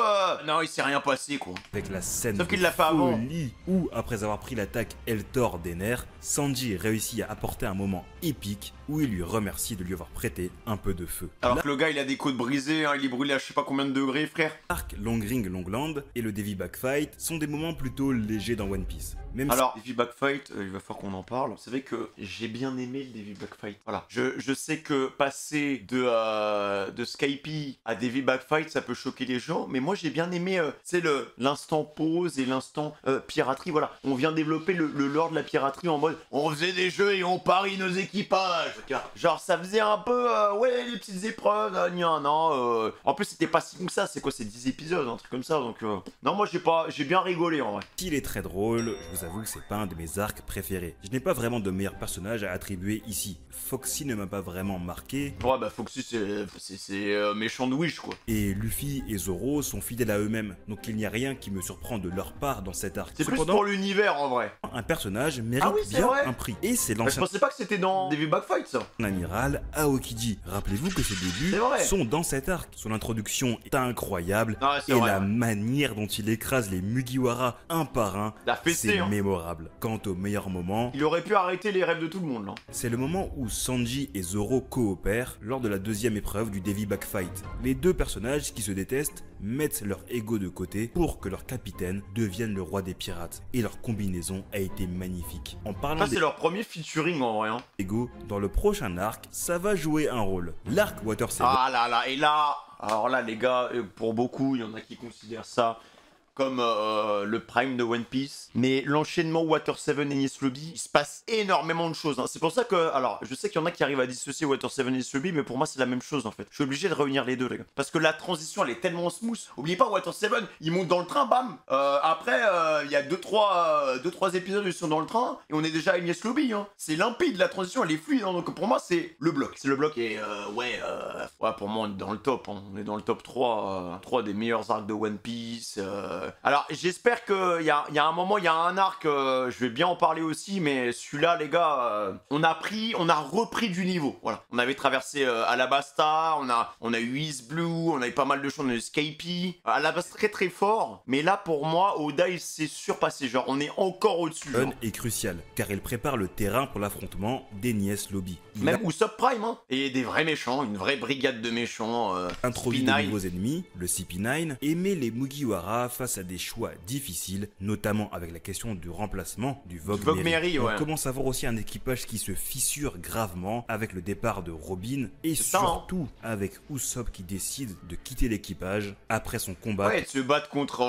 Non, il s'est rien passé, quoi. Avec la scène Sauf qu'il de l'a fait avant. folie où, après avoir pris l'attaque Eltor des nerfs, Sanji réussit à apporter un moment épique où il lui remercie de lui avoir prêté un peu de feu. Alors que le gars, il a des côtes brisées, hein, il est brûlé à je sais pas combien de degrés, frère. L'arc Long Ring Long Land et le Devi Backfight sont des moments plutôt légers dans One Piece. Même Alors, Davy Backfight, il va falloir qu'on en parle. Vous savez que j'ai bien aimé le Davy Backfight. Voilà. Je sais que passer de Skype à Davy Backfight, ça peut choquer les gens, mais moi j'ai bien aimé, c'est l'instant pause et l'instant piraterie. Voilà. On vient développer le lore de la piraterie en mode on faisait des jeux et on parie nos équipages. Genre, ça faisait un peu, ouais, les petites épreuves, non. En plus, c'était pas si long que ça. C'est quoi, c'est 10 épisodes, un truc comme ça. Donc, non, moi j'ai bien rigolé en vrai. s'il est très drôle, je vous avoue que c'est pas un de mes arcs préférés. Je n'ai pas vraiment de meilleur personnage à attribuer ici. Foxy ne m'a pas vraiment marqué. Ouais, bah Foxy, c'est méchant de Wish, quoi. Et Luffy et Zoro sont fidèles à eux-mêmes, donc il n'y a rien qui me surprend de leur part dans cet arc. C'est plus pour l'univers en vrai. Un personnage mérite Ah oui, c'est bien vrai. un prix. Et c'est Je l'ancien pensais pas que c'était dans Davy Backfight ça. amiral Aokiji. Rappelez-vous que ses débuts C'est vrai. sont dans cet arc. Son introduction est incroyable. Non, c'est Et vrai. la manière dont il écrase les Mugiwara un par un, La fessée, c'est hein. mémorable. Quant au meilleur moment, Il aurait pu arrêter les rêves de tout le monde là. c'est le moment où Sanji et Zoro coopèrent lors de la deuxième épreuve du Davy Backfight. Les deux personnages qui se détestent mettent leur ego de côté pour que leur capitaine devienne le roi des pirates. Et leur combinaison a été magnifique. En parlant Ça des c'est leur premier featuring en vrai. Hein. ego, dans le prochain arc, ça va jouer un rôle. L'arc Water 7 Ah là là, et là, alors là les gars, pour beaucoup, il y en a qui considèrent ça comme le prime de One Piece. Mais l'enchaînement Water 7 et Enies Lobby, il se passe énormément de choses. Hein. C'est pour ça que, alors, je sais qu'il y en a qui arrivent à dissocier Water 7 et Enies Lobby, mais pour moi c'est la même chose en fait. Je suis obligé de réunir les deux les gars. Parce que la transition elle est tellement smooth. Oubliez pas Water 7, ils montent dans le train, bam. Après, il y a 2-3 épisodes où ils sont dans le train et on est déjà à Enies Lobby. Hein. C'est limpide, la transition elle est fluide. Hein. Donc pour moi c'est le bloc. C'est le bloc et ouais, pour moi on est dans le top. Hein. On est dans le top 3 des meilleurs arcs de One Piece. Alors j'espère qu'il y a un moment, il y a un arc, je vais bien en parler aussi, mais celui-là les gars, on a repris du niveau. Voilà, on avait traversé Alabasta, on a eu East Blue, on a eu pas mal de choses, on a eu Skype. Alabasta très très fort, mais là pour moi, Oda il s'est surpassé, genre on est encore au-dessus. Fun est crucial, car il prépare le terrain pour l'affrontement d'Enies Lobby. Il Même Usopp Prime, hein, et des vrais méchants, une vraie brigade de méchants. introduit de CP9. nouveaux ennemis, le CP9, et met les Mugiwara face à des choix difficiles, notamment avec la question du remplacement du Vogue Vogue Mary, ouais. On commence à voir aussi un équipage qui se fissure gravement avec le départ de Robin, et C'est ça, hein. surtout avec Usopp qui décide de quitter l'équipage après son combat Ouais, de se battre contre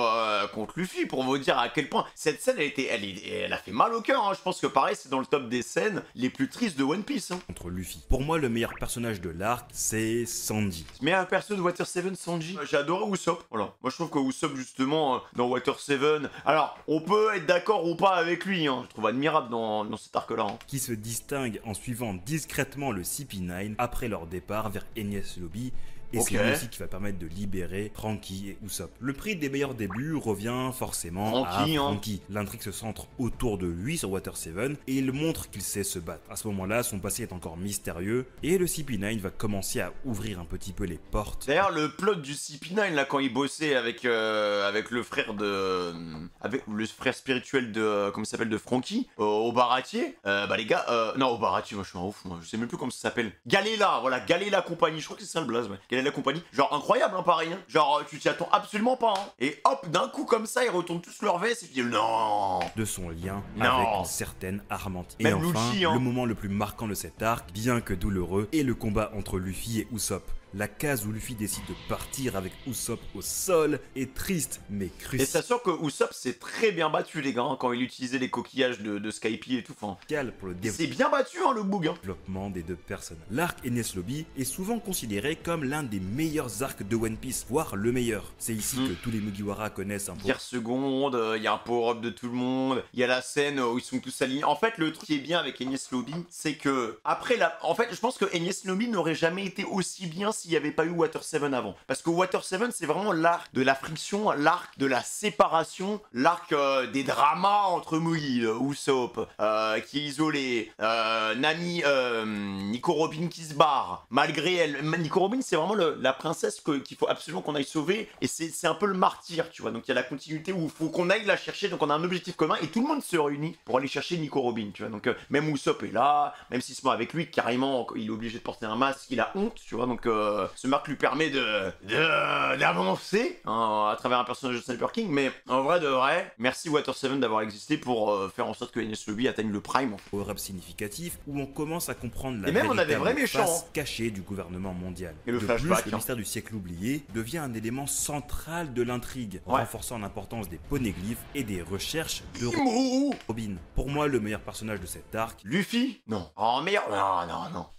Luffy pour vous dire à quel point cette scène elle a fait mal au cœur. Hein. Je pense que pareil, c'est dans le top des scènes les plus tristes de One Piece. Hein. contre Luffy. Pour moi, le meilleur personnage de l'arc, c'est Sanji. Meilleur perso de Water 7, Sanji. J'ai adoré Usopp. Voilà. Moi je trouve que Usopp justement dans Water 7. Alors on peut être d'accord ou pas avec lui. Hein. Je trouve admirable dans cet arc-là. Hein. Qui se distingue en suivant discrètement le CP9 après leur départ vers Enies Lobby. Et Ok. c'est lui aussi qui va permettre de libérer Franky et Usopp. Le prix des meilleurs débuts revient forcément Franky, à hein. Franky. L'intrigue se centre autour de lui sur Water 7 et il montre qu'il sait se battre. À ce moment-là, son passé est encore mystérieux et le CP9 va commencer à ouvrir un petit peu les portes. D'ailleurs le plot du CP9 là quand il bossait avec le frère avec le frère spirituel de comment il s'appelle de Franky au baratier, bah les gars non au baratier moi je suis un ouf moi je sais même plus comment ça s'appelle. Galela, voilà, Galela compagnie, je crois que c'est ça le blaze, ouais. Galela compagnie, genre incroyable hein, pareil hein. Genre tu t'y attends absolument pas hein. Et hop d'un coup comme ça ils retournent tous leur veste et tu dis non. De son lien Non. avec une certaine Armante. Et Même enfin, Lucci, hein. le moment le plus marquant de cet arc, bien que douloureux, est le combat entre Luffy et Usopp. La case où Luffy décide de partir avec Usopp au sol est triste mais Et cruciale c'est sûr que Usopp s'est très bien battu les gars hein, quand il utilisait les coquillages de Skype et tout. Enfin, pour le c'est bien battu hein le boug hein. développement des deux personnes. L'arc Enies Lobby est souvent considéré comme l'un des meilleurs arcs de One Piece, voire le meilleur. C'est ici que tous les Mugiwara connaissent un peu. Guerre seconde, il y a un power-up de tout le monde, il y a la scène où ils sont tous alignés. En fait, le truc qui est bien avec Enies Lobby, c'est que après en fait, je pense que Enies Lobby n'aurait jamais été aussi bien s'il n'y avait pas eu Water 7 avant. Parce que Water 7, c'est vraiment l'arc de la friction, l'arc de la séparation, l'arc des dramas entre Will, Usopp, qui est isolé, Nami, Nico Robin qui se barre, malgré elle. Nico Robin, c'est vraiment la princesse qu'il faut absolument qu'on aille sauver, et c'est un peu le martyr, tu vois. Donc il y a la continuité où il faut qu'on aille la chercher, donc on a un objectif commun, et tout le monde se réunit pour aller chercher Nico Robin, tu vois. Donc même Usopp est là, même s'il se met avec lui, carrément, il est obligé de porter un masque, il a honte, tu vois. Donc ce marque lui permet d'avancer à travers un personnage de Sniper King, mais en vrai de vrai, merci Water 7 d'avoir existé pour faire en sorte que Enies Lobby atteigne le prime. Power-up significatif où on commence à comprendre la et même on a des vrais véritable méchants, face cachée du gouvernement mondial. Et le de flashback, plus, le mystère du siècle oublié devient un élément central de l'intrigue, Ouais. renforçant l'importance des poneglyphes et des recherches de Imou. Robin. Pour moi, le meilleur personnage de cet arc, Luffy? Non. Oh merde.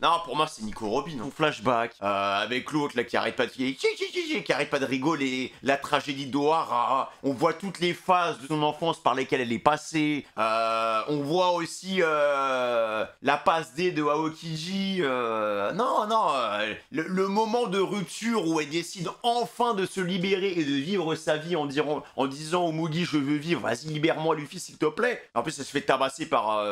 Non, pour moi c'est Nico Robin. Son flashback avec l'autre là qui arrête pas de rigoler, la tragédie d'Ohara. On voit toutes les phases de son enfance par lesquelles elle est passée. On voit aussi la passe D de Aokiji. Le moment de rupture où elle décide enfin de se libérer et de vivre sa vie en disant au Mugi je veux vivre, vas-y libère-moi Luffy s'il te plaît. En plus elle se fait tabasser par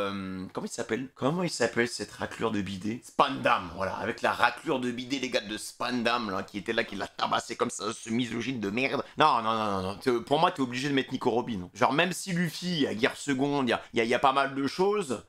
comment il s'appelle cette raclure de bidet? Spandam, voilà, avec la raclure de bidet les gars de Spandam là qui était là, qui l'a tabassé comme ça, ce misogyne de merde. Non. Pour moi t'es obligé de mettre Nico Robin. Genre même si Luffy à guerre seconde, il y a pas mal de choses,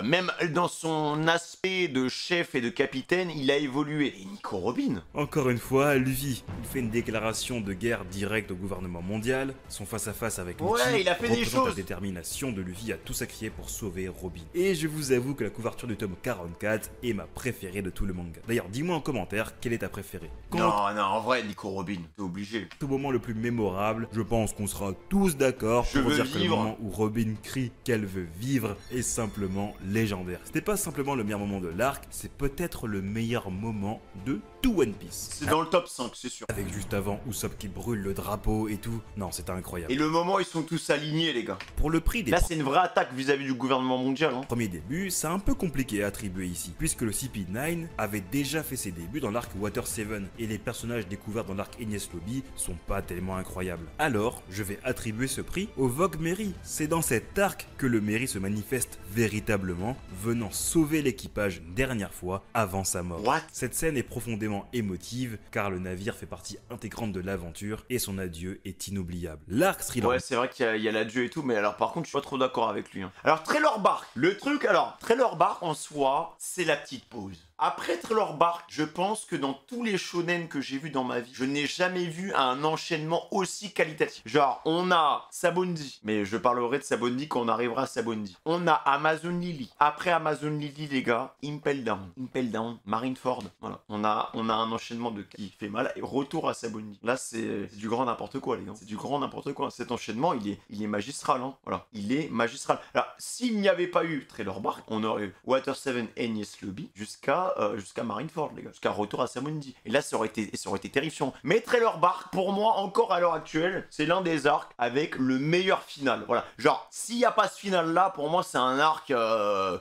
même dans son aspect de chef et de capitaine, il a évolué. Et Nico Robin. encore une fois, Luffy, il fait une déclaration de guerre directe au gouvernement mondial, son face-à-face avec Luffy Ouais, il a fait des représente la choses. détermination de Luffy à tout sacrifier pour sauver Robin. Et je vous avoue que la couverture du tome 44 est ma préférée de tout le manga. D'ailleurs, dis-moi en commentaire quelle est ta préférée. Non, en vrai Nico Robin, t'es obligé. Au moment le plus mémorable, je pense qu'on sera tous d'accord Je pour veux dire que le vivre. moment où Robin crie qu'elle veut vivre est simplement légendaire. C'était pas simplement le meilleur moment de l'arc, c'est peut-être le meilleur moment de tout One Piece. C'est dans le top 5, c'est sûr. Avec juste avant Usopp qui brûle le drapeau et tout. Non, c'était incroyable. Et le moment, ils sont tous alignés, les gars. Pour le prix des Là, c'est une vraie attaque vis-à-vis du gouvernement mondial. Hein. premiers débuts, c'est un peu compliqué à attribuer ici, puisque le CP9 avait déjà fait ses débuts dans l'arc Water 7, et les personnages découverts dans l'arc Enies Lobby sont pas tellement incroyables. Alors, je vais attribuer ce prix au Vogue Mary. C'est dans cet arc que le Mary se manifeste véritablement, venant sauver l'équipage une dernière fois avant sa mort. What? Cette scène est profondément émotive, car le navire fait partie intégrante de l'aventure, et son adieu est inoubliable. L'arc Sri Lanka. Ouais, c'est vrai qu'il y a l'adieu et tout, mais alors par contre, je suis pas trop d'accord avec lui. Hein. Alors, Trailer Bark, Trailer Bark en soi, c'est la petite pause. Après Trailer Bark, je pense que dans tous les shonen que j'ai vus dans ma vie, je n'ai jamais vu un enchaînement aussi qualitatif. Genre, on a Sabondi, mais je parlerai de Sabondi quand on arrivera à Sabondi. On a Amazon Lily. Après Amazon Lily, les gars, Impel Down, Marineford. Voilà, on a un enchaînement de qui fait mal et retour à Sabondi. Là, c'est du grand n'importe quoi, les gars. C'est du grand n'importe quoi. Cet enchaînement, il est magistral, hein. Voilà, il est magistral. Alors, s'il n'y avait pas eu Trailer Bark, on aurait eu Water 7 Enies Lobby jusqu'à Marineford, les gars, jusqu'à retour à Sabondi. Et là, ça aurait été terrifiant. Mais Trailer Bark, pour moi, encore à l'heure actuelle, c'est l'un des arcs avec le meilleur final. Voilà, genre, s'il n'y a pas ce final-là, pour moi, c'est un arc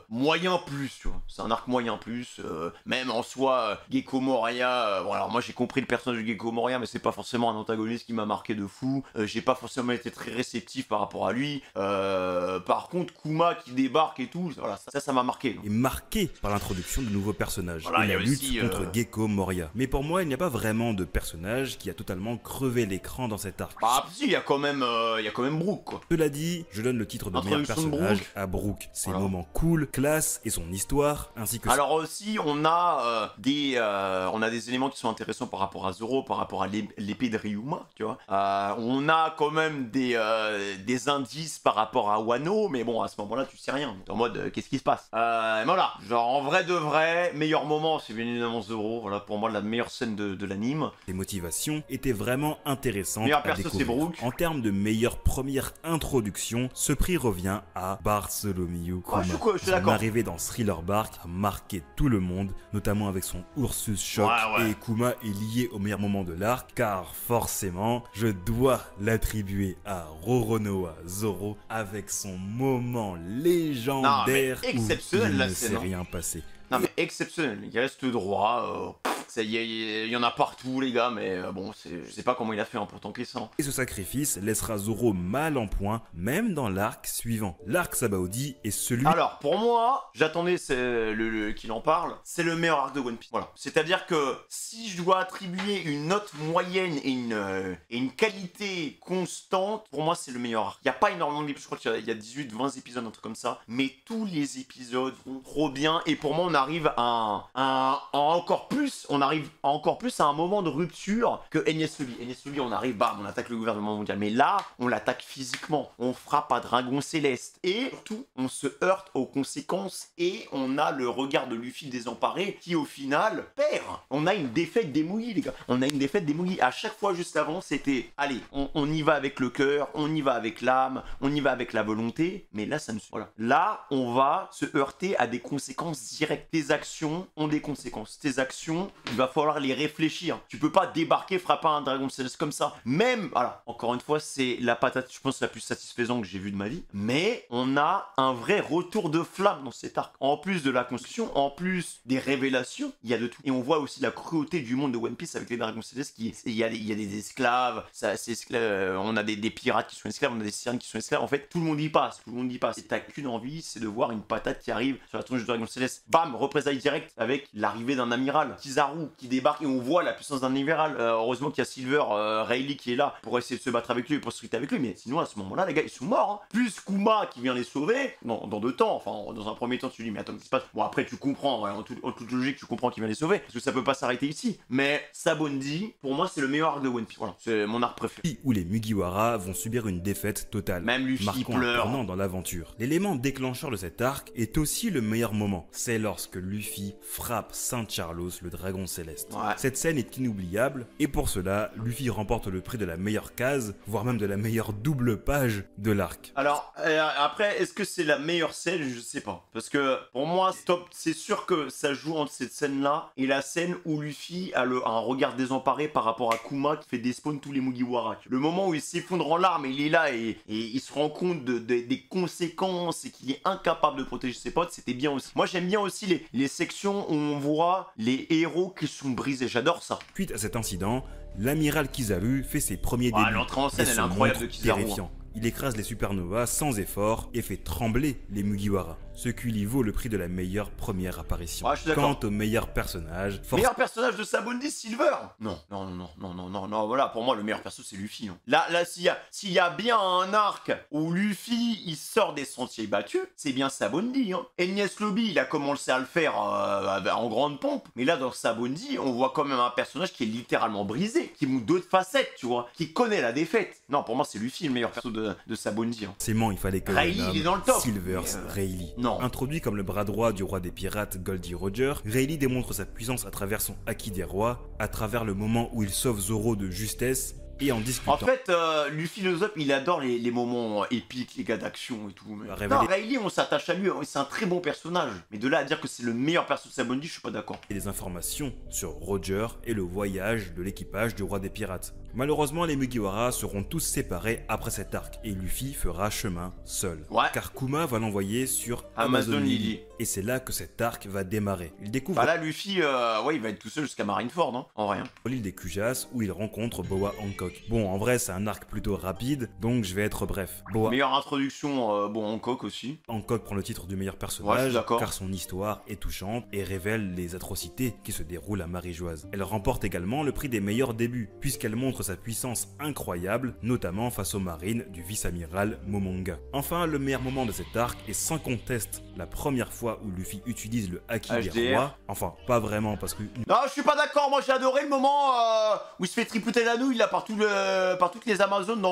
moyen plus, tu vois. C'est un arc moyen plus. Même en soi, Gecko Moria. Bon, alors moi, j'ai compris le personnage de Gecko Moria, mais c'est pas forcément un antagoniste qui m'a marqué de fou. J'ai pas forcément été très réceptif par rapport à lui. Par contre, Kuma qui débarque et tout, voilà, ça m'a marqué. Est marqué par l'introduction de nouveaux personnages Voilà, et il y la a lutte aussi, contre Gecko Moria. Mais pour moi, il n'y a pas vraiment de personnage qui a totalement crevé l'écran dans cet arc. Bah si, il y a quand même Brook, quoi. Cela dit, je donne le titre de meilleur Introduction de personnage Brook. à Brook. Ses Voilà. moments cool, classe et son histoire, ainsi que Alors aussi, on a des éléments qui sont intéressants par rapport à Zoro, par rapport à l'épée de Ryuma, tu vois. On a quand même des indices par rapport à Wano, mais bon, à ce moment-là, tu sais rien. T'es en mode, qu'est-ce qui se passe? Voilà, genre en vrai de vrai, meilleur moment, c'est bien évidemment Zoro. Voilà, pour moi, la meilleure scène de l'anime. les motivations étaient vraiment intéressantes Meilleur à perso, c'est découvrir. Brook. En termes de meilleure première introduction, ce prix revient à Bartholomew Kuma. je suis Son d'accord. arrivée dans Thriller Bark a marqué tout le monde, notamment avec son Ursus Shock. Ouais. Et Kuma est lié au meilleur moment de l'arc, car forcément, je dois l'attribuer à Roronoa Zoro avec son moment légendaire exceptionnel, où la il ne scène, s'est hein. rien passé. Non mais exceptionnel, il reste droit. Il y en a partout, les gars, mais bon, je sais pas comment il a fait pour tanker ça. Et ce sacrifice laissera Zoro mal en point, même dans l'arc suivant. L'arc Sabaody est celui... Alors, pour moi, j'attendais qu'il en parle, c'est le meilleur arc de One Piece. Voilà. C'est-à-dire que si je dois attribuer une note moyenne et une qualité constante, pour moi, c'est le meilleur arc. Il n'y a pas énormément d'épisodes, je crois qu'il y a 18-20 épisodes, un truc comme ça, mais tous les épisodes vont trop bien, et pour moi, on arrive à encore plus, à un moment de rupture que Enies Lobby. Enies Lobby, on arrive, bam, on attaque le gouvernement mondial, mais là, on l'attaque physiquement, on frappe à Dragon Céleste, et surtout, on se heurte aux conséquences, et on a le regard de Luffy désemparé, qui au final, perd. On a une défaite démouillée, les gars. On a une défaite démouillée. À chaque fois, juste avant, c'était, allez, on y va avec le cœur, on y va avec l'âme, on y va avec la volonté, mais là, ça ne se... Voilà. Là, on va se heurter à des conséquences directes. Tes actions ont des conséquences. Tes actions, il va falloir les réfléchir. Tu peux pas débarquer, frapper un Dragon Céleste comme ça. Même, voilà, encore une fois, c'est la patate, je pense, la plus satisfaisante que j'ai vue de ma vie. Mais on a un vrai retour de flamme dans cet arc. En plus de la construction, en plus des révélations, il y a de tout. Et on voit aussi la cruauté du monde de One Piece avec les Dragons Célestes. Il y a des esclaves, on a des pirates qui sont esclaves, on a des sirènes qui sont esclaves. En fait, tout le monde y passe. Tout le monde y passe. Et t'as qu'une envie, c'est de voir une patate qui arrive sur la tronche du Dragon Céleste. Bam, représailles direct avec l'arrivée d'un amiral, Kizaru, qui débarque et on voit la puissance d'un amiral. Heureusement qu'il y a Silver, Rayleigh qui est là pour essayer de se battre avec lui et pour se friter avec lui. Mais sinon, à ce moment-là, les gars, ils sont morts. Hein. Plus Kuma qui vient les sauver, dans 2 temps. Enfin, dans un premier temps, tu dis, mais attends, qu'est-ce qui se passe? Bon, après, tu comprends, ouais, en toute logique, tu comprends qu'il vient les sauver. Parce que ça peut pas s'arrêter ici. Mais Sabaody, pour moi, c'est le meilleur arc de One Piece. Voilà, c'est mon arc préféré. Où les Mugiwara vont subir une défaite totale. Même Luffy marquant pleure. un tournant dans l'aventure. L'élément déclencheur de cet arc est aussi le meilleur moment. C'est lorsque Luffy frappe Saint Carlos, le dragon céleste. Ouais. Cette scène est inoubliable et pour cela, Luffy remporte le prix de la meilleure case, voire même de la meilleure double page de l'arc. Alors, après, est-ce que c'est la meilleure scène? Je sais pas. Parce que, pour moi, c'est sûr que ça joue entre cette scène-là et la scène où Luffy a un regard désemparé par rapport à Kuma qui fait despawn tous les Mugiwara. Le moment où il s'effondre en larmes, il est là et il se rend compte des conséquences et qu'il est incapable de protéger ses potes, c'était bien aussi. Moi, j'aime bien aussi les sections où on voit les héros qui sont brisés. J'adore ça. Suite à cet incident, l'amiral Kizaru fait ses premiers débuts. L'entrée en scène, et elle se est incroyable montre de Kizaru. terrifiant. Il écrase les supernovas sans effort et fait trembler les Mugiwara, ce qui lui vaut le prix de la meilleure première apparition. Ouais, je suis d'accord. Quant au meilleur personnage, Meilleur personnage de Sabaody, Silver? Non, voilà, pour moi, le meilleur perso, c'est Luffy. Hein. Là, s'il y a bien un arc où Luffy, il sort des sentiers battus, c'est bien Sabaody. Hein. Enies Lobby, il a commencé à le faire en grande pompe, mais là, dans Sabaody, on voit quand même un personnage qui est littéralement brisé, qui montre d'autres facettes, tu vois, qui connaît la défaite. Non, pour moi, c'est Luffy, le meilleur perso de Sabaody. Hein. Forcément, il fallait que Rayleigh, il est dans le top. Silvers, Rayleigh. Non. Introduit comme le bras droit du roi des pirates Goldie Roger, Rayleigh démontre sa puissance à travers son Haki des rois, à travers le moment où il sauve Zoro de justesse et en discutant. En fait, Luffy le Zop, il adore les moments épiques, les gars d'action et tout. Mais... Non, Rayleigh, on s'attache à lui, c'est un très bon personnage. Mais de là à dire que c'est le meilleur perso de Sabaody, je suis pas d'accord. Et des informations sur Roger et le voyage de l'équipage du roi des pirates. Malheureusement, les Mugiwara seront tous séparés après cet arc et Luffy fera chemin seul. Ouais. Car Kuma va l'envoyer sur Amazon Lily. Et c'est là que cet arc va démarrer. Il découvre bah là, Luffy, ouais, il va être tout seul jusqu'à Marineford, hein, en vrai. L'île des Kujas où il rencontre Boa Hancock. Bon, en vrai, c'est un arc plutôt rapide, donc je vais être bref. Meilleure introduction, bon, Hancock aussi. Hancock prend le titre du meilleur Ouais, personnage, car son histoire est touchante et révèle les atrocités qui se déroulent à Marie-Joise. Elle remporte également le prix des meilleurs débuts, puisqu'elle montre sa puissance incroyable, notamment face aux marines du vice-amiral Momonga. Enfin, le meilleur moment de cet arc est sans conteste la première fois où Luffy utilise le Haki des rois. Enfin, pas vraiment, parce que... Non, je suis pas d'accord, moi j'ai adoré le moment où il se fait tripouter la nouille là par toutes les Amazones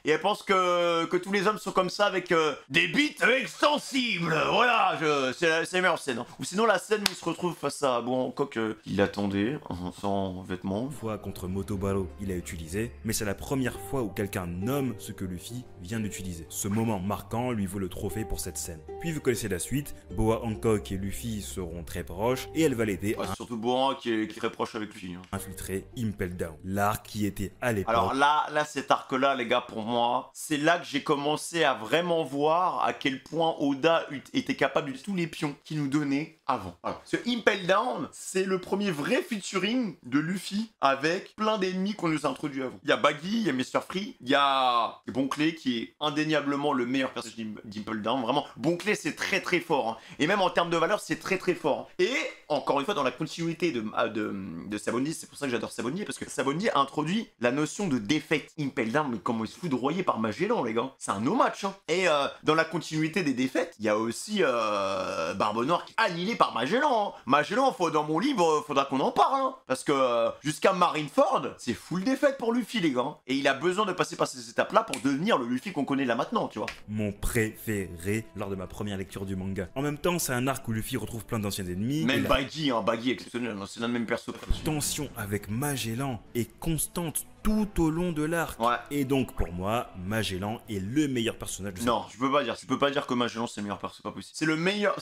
et elle pense que tous les hommes sont comme ça avec des bites extensibles. Voilà, c'est la meilleure scène. Hein. Ou sinon la scène où il se retrouve face à Hancock, il l'attendait, sans vêtements. Une fois contre Motobaro, il a utilisé, mais c'est la première fois où quelqu'un nomme ce que Luffy vient d'utiliser. Ce moment marquant lui vaut le trophée pour cette scène. Puis vous connaissez la suite, Boa Hancock et Luffy seront très proches et elle va l'aider à... Surtout Boa qui est très proche avec lui. Hein. Infiltrer Impel Down, l'arc qui était à l'époque... Alors là, cet arc-là, les gars, pour moi, c'est là que j'ai commencé à vraiment voir à quel point Oda était capable de tous les pions qu'il nous donnait avant. Voilà. Ce Impel Down, c'est le premier vrai featuring de Luffy avec plein d'ennemis qu'on nous a introduits avant. Il y a Baggy, il y a Mr. Free, il y a Bonclé qui est indéniablement le meilleur personnage d'Impel Down. Vraiment, Bonclé c'est très très fort. Hein. Et même en termes de valeur, c'est très très fort. Et encore une fois, dans la continuité de Sabondi, c'est pour ça que j'adore Sabondi, parce que Sabondi a introduit la notion de défaite. Impel Down, mais comment il se foudroyé par Magellan, les gars. C'est un no-match. Hein. Et dans la continuité des défaites, il y a aussi Barbe Noire qui est annihilé par Magellan. Hein. Magellan, dans mon livre, faudra qu'on en parle. Hein. Parce que jusqu'à Marineford, c'est full défaite pour Luffy, les gars. Et il a besoin de passer par ces étapes-là pour devenir le Luffy qu'on connaît là maintenant, tu vois. Mon préféré lors de ma première lecture du manga. En même temps, c'est un arc où Luffy retrouve plein d'anciens ennemis. Même Baggy, hein, Baggy exceptionnel, c'est l'un de mes persos. Tension avec Magellan est constante tout au long de l'arc. Ouais. Et donc pour moi, Magellan est le meilleur personnage de cette... Non, je peux pas dire que Magellan c'est le meilleur perso, c'est pas possible. C'est le meilleur,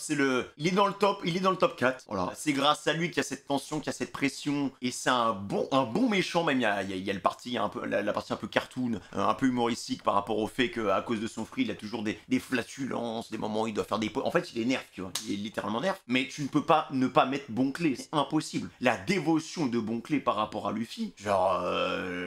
il est dans le top 4. Voilà. C'est grâce à lui qu'il y a cette tension, qu'il y a cette pression, et c'est un bon méchant. Même il y a le parti, un peu la partie un peu cartoon, un peu humoristique par rapport au fait qu'à cause de son free, il a toujours des flatulences, des moments où il doit faire des... En fait, il est nerf, tu vois. Il est littéralement nerf. Mais tu ne peux pas ne pas mettre Bonclé, c'est impossible. La dévotion de Bonclé par rapport à Luffy, genre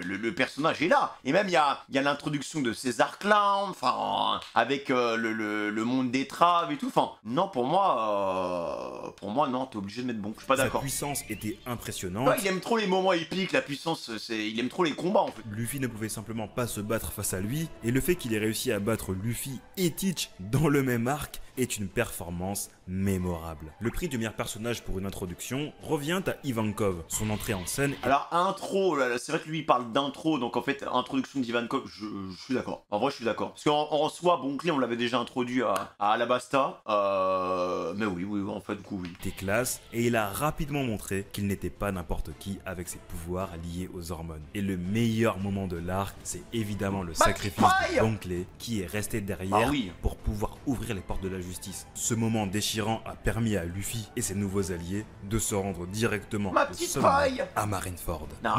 le personnage est là. Et même il y a l'introduction de César Clown, enfin avec le monde des traves et tout. Enfin non, pour moi non, t'es obligé de mettre bon. Je suis pas d'accord. Sa puissance était impressionnante. Ouais, il aime trop les moments épiques, la puissance, il aime trop les combats en fait. Luffy ne pouvait simplement pas se battre face à lui, et le fait qu'il ait réussi à battre Luffy et Teach dans le même arc est une performance mémorable. Le prix du meilleur personnage pour une introduction revient à Ivankov. Son entrée en scène... Alors intro, c'est vrai que lui il parle d'intro, donc en fait introduction d'Ivankov, je suis d'accord. En vrai je suis d'accord. Parce qu'en soi, Bonclé on l'avait déjà introduit à Alabasta, mais oui, en fait du coup oui. Était classe, et il a rapidement montré qu'il n'était pas n'importe qui avec ses pouvoirs liés aux hormones. Et le meilleur moment de l'arc, c'est évidemment le sacrifice de Bonclé qui est resté derrière pour pouvoir ouvrir les portes de la justice. Ce moment déchirant a permis à Luffy et ses nouveaux alliés de se rendre directement au sommet à Marineford. Non,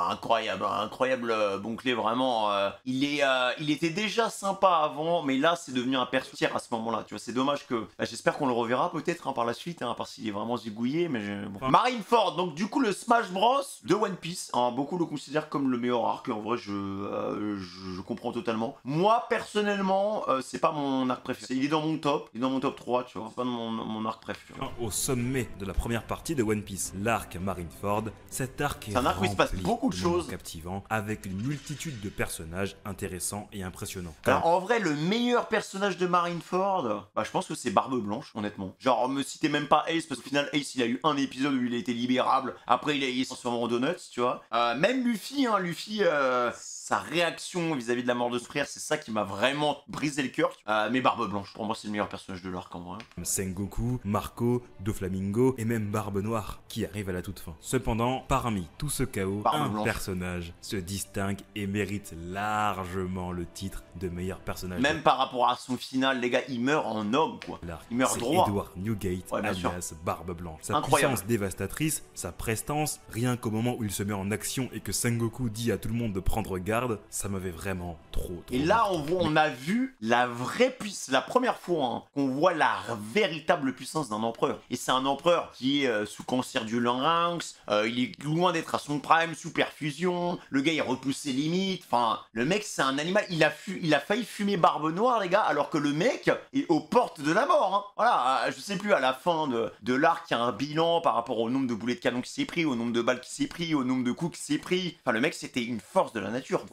incroyable Bonclé, vraiment. Il était déjà sympa avant, mais là c'est devenu un perso tiers à ce moment-là. Tu vois, c'est dommage que. J'espère qu'on le reverra peut-être par la suite, à part s'il est vraiment zigouillé, mais bon. Marineford, donc du coup le Smash Bros de One Piece. Hein, beaucoup le considèrent comme le meilleur arc. En vrai, je comprends totalement. Moi personnellement, c'est pas mon arc préféré. Il est dans mon top. Il est dans mon top 3, tu vois. C'est pas mon arc préféré. Au sommet de la première partie de One Piece, l'arc Marineford, cet arc est un arc où il se passe beaucoup de choses captivants, avec une multitude de personnages intéressants et impressionnants. Alors en vrai, le meilleur personnage de Marineford, je pense que c'est Barbe Blanche, honnêtement. Genre, me citez même pas Ace, parce qu'au final, Ace, il a eu un épisode où il a été libérable. Après, il s'est transformé en Donuts, tu vois. Même Luffy, sa réaction vis-à-vis de la mort de son frère, c'est ça qui m'a vraiment brisé le cœur. Mais Barbe Blanche, pour moi, c'est le meilleur personnage de l'arc en vrai. Sengoku, Marco, Doflamingo et même Barbe Noire qui arrive à la toute fin. Cependant, parmi tout ce chaos, un personnage se distingue et mérite largement le titre de meilleur personnage. Même par rapport à son final, les gars, il meurt en homme, quoi. Il meurt droit. Edward Newgate, alias Barbe Blanche. Sa incroyable puissance dévastatrice, sa prestance, rien qu'au moment où il se met en action et que Sengoku dit à tout le monde de prendre garde, ça m'avait vraiment trop. Et là, on a vu la vraie puissance, la première fois qu'on voit la véritable puissance d'un empereur. Et c'est un empereur qui est sous cancer du larynx, il est loin d'être à son prime, sous perfusion, le gars il repousse ses limites, enfin, le mec c'est un animal, il a failli fumer Barbe Noire, les gars, alors que le mec est aux portes de la mort, hein. Voilà, je sais plus, à la fin de l'arc, il y a un bilan par rapport au nombre de boulets de canon qui s'est pris, au nombre de balles qui s'est pris, au nombre de coups qui s'est pris. Enfin, le mec c'était une force de la nature,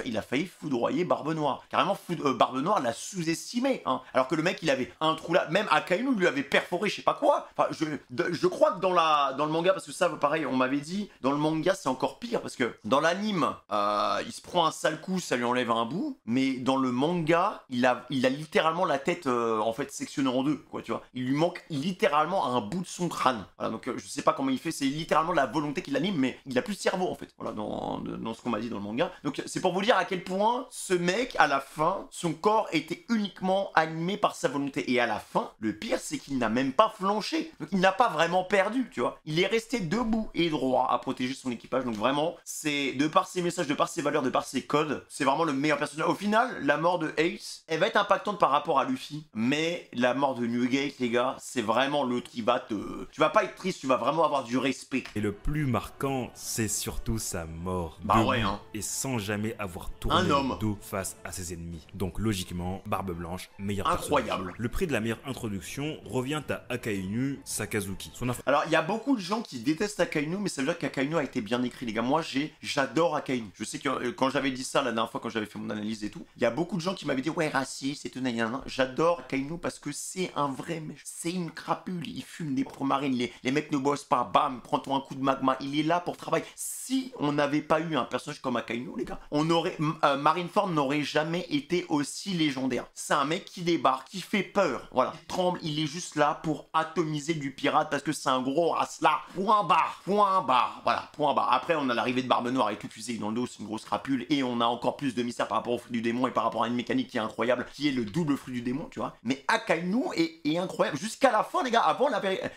il a failli foudroyer Barbe Noire. Carrément, Barbe Noire l'a sous-estimé, hein. Alors que le mec il avait un trou là, même Akainu lui avait perforé je sais pas quoi. Enfin, je crois que dans le manga, parce que ça pareil, on m'avait dit, dans le manga c'est encore pire, parce que dans l'anime, il se prend un sale coup, ça lui enlève un bout, mais dans le manga, il a littéralement la tête en fait sectionnée en deux, quoi, tu vois. Il lui manque littéralement un bout de son crâne. Voilà, donc je sais pas comment il fait, c'est littéralement la volonté qui l'anime, mais il a plus de cerveau en fait. Voilà, dans ce qu'on m'a dit dans le manga. Donc Donc c'est pour vous dire à quel point ce mec, à la fin, son corps était uniquement animé par sa volonté. Et à la fin, le pire, c'est qu'il n'a même pas flanché. Donc il n'a pas vraiment perdu, tu vois. Il est resté debout et droit à protéger son équipage. Donc vraiment, c'est de par ses messages, de par ses valeurs, de par ses codes, c'est vraiment le meilleur personnage. Au final, la mort de Ace, elle va être impactante par rapport à Luffy. Mais la mort de Newgate, les gars, c'est vraiment l'autre qui va te... Tu vas pas être triste, tu vas vraiment avoir du respect. Et le plus marquant, c'est surtout sa mort. Bah Debout ouais, hein. Et sans jamais avoir tourné le dos face à ses ennemis. Donc logiquement, Barbe Blanche, meilleur Incroyable. personnage. Le prix de la meilleure introduction revient à Akainu Sakazuki. Alors, il y a beaucoup de gens qui détestent Akainu, mais ça veut dire qu'Akainu a été bien écrit, les gars. Moi, j'adore Akainu. Je sais que quand j'avais dit ça la dernière fois, quand j'avais fait mon analyse et tout, il y a beaucoup de gens qui m'avaient dit, ouais, raciste et tout, nanana. J'adore Akainu parce que c'est un vrai mec. C'est une crapule. Il fume des promarines. Les mecs ne bossent pas. Bam, prends-toi un coup de magma. Il est là pour travailler. Si on n'avait pas eu un personnage comme Akainu, les gars, on aurait, Marineford n'aurait jamais été aussi légendaire. C'est un mec qui débarque, qui fait peur. Voilà. Il tremble, il est juste là pour atomiser du pirate parce que c'est un gros race-là. Point barre. Point barre. Voilà. Point barre. Après, on a l'arrivée de Barbe Noire et tout fusée dans le dos, c'est une grosse crapule. Et on a encore plus de mystère par rapport au fruit du démon et par rapport à une mécanique qui est incroyable, qui est le double fruit du démon, tu vois. Mais Akainu est incroyable. Jusqu'à la fin, les gars,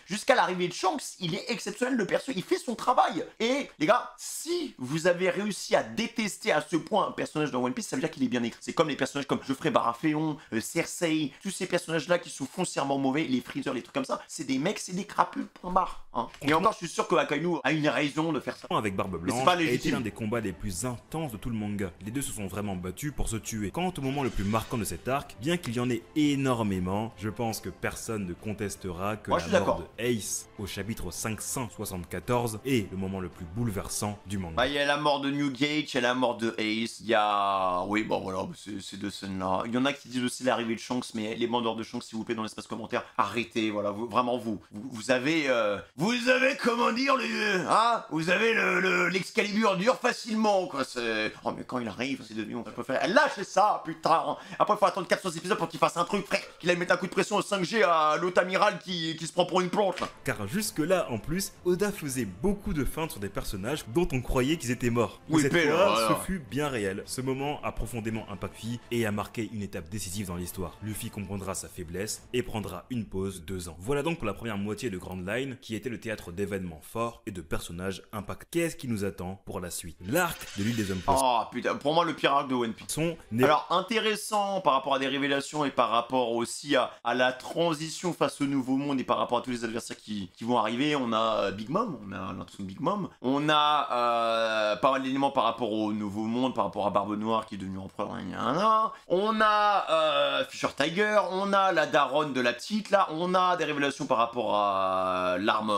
jusqu'à l'arrivée de Shanks, il est exceptionnel, le perso. Il fait son travail. Et, les gars, si vous avez réussi à détester à ce point un personnage dans One Piece, ça veut dire qu'il est bien écrit. C'est comme les personnages comme Geoffrey Baratheon, Cersei, tous ces personnages-là qui sont foncièrement mauvais, les Freezer, les trucs comme ça, c'est des mecs, c'est des crapules, point barre. Hein. Et encore, je suis sûr que Akainu a une raison de faire ça. Avec Barbe Blanche a été l'un des combats les plus intenses de tout le manga. Les deux se sont vraiment battus pour se tuer. Quant au moment le plus marquant de cet arc, bien qu'il y en ait énormément, je pense que personne ne contestera que la mort de Ace au chapitre 574 est le moment le plus bouleversant du manga. Bah, il y a la mort de Newgate, il y a la mort de Ace, il y a... Oui, bon voilà, ces deux scènes-là. Il y en a qui disent aussi l'arrivée de Shanks, mais les bandeurs de Shanks, s'il vous plaît, dans l'espace commentaire, arrêtez, voilà, vraiment vous avez... Vous avez, comment dire, hein, vous avez l'Excalibur dur facilement, quoi, c'est... Oh, mais quand il arrive, c'est devenu... On peut faire... Lâchez ça, putain. Après, il faut attendre 400 épisodes pour qu'il fasse un truc, frère, qu'il aille mettre un coup de pression au 5G à l'autre amiral qui se prend pour une planche, là. Car jusque-là, en plus, Oda faisait beaucoup de feintes sur des personnages dont on croyait qu'ils étaient morts. Oui, cette fois, ce fut bien réel. Ce moment a profondément impacté et a marqué une étape décisive dans l'histoire. Luffy comprendra sa faiblesse et prendra une pause 2 ans. Voilà donc pour la première moitié de Grand Line, qui était le théâtre d'événements forts et de personnages impactants. Qu'est-ce qui nous attend pour la suite? L'arc de l'île des hommes poissons. Oh putain, pour moi le pire arc de One Piece. Alors intéressant par rapport à des révélations et par rapport aussi à la transition face au nouveau monde et par rapport à tous les adversaires qui vont arriver. On a Big Mom, on a l'introduction de Big Mom. On a pas mal d'éléments par rapport au nouveau monde, par rapport à Barbe Noire qui est devenue empereur. On a Fisher Tiger, on a la daronne de la petite là, on a des révélations par rapport à l'arme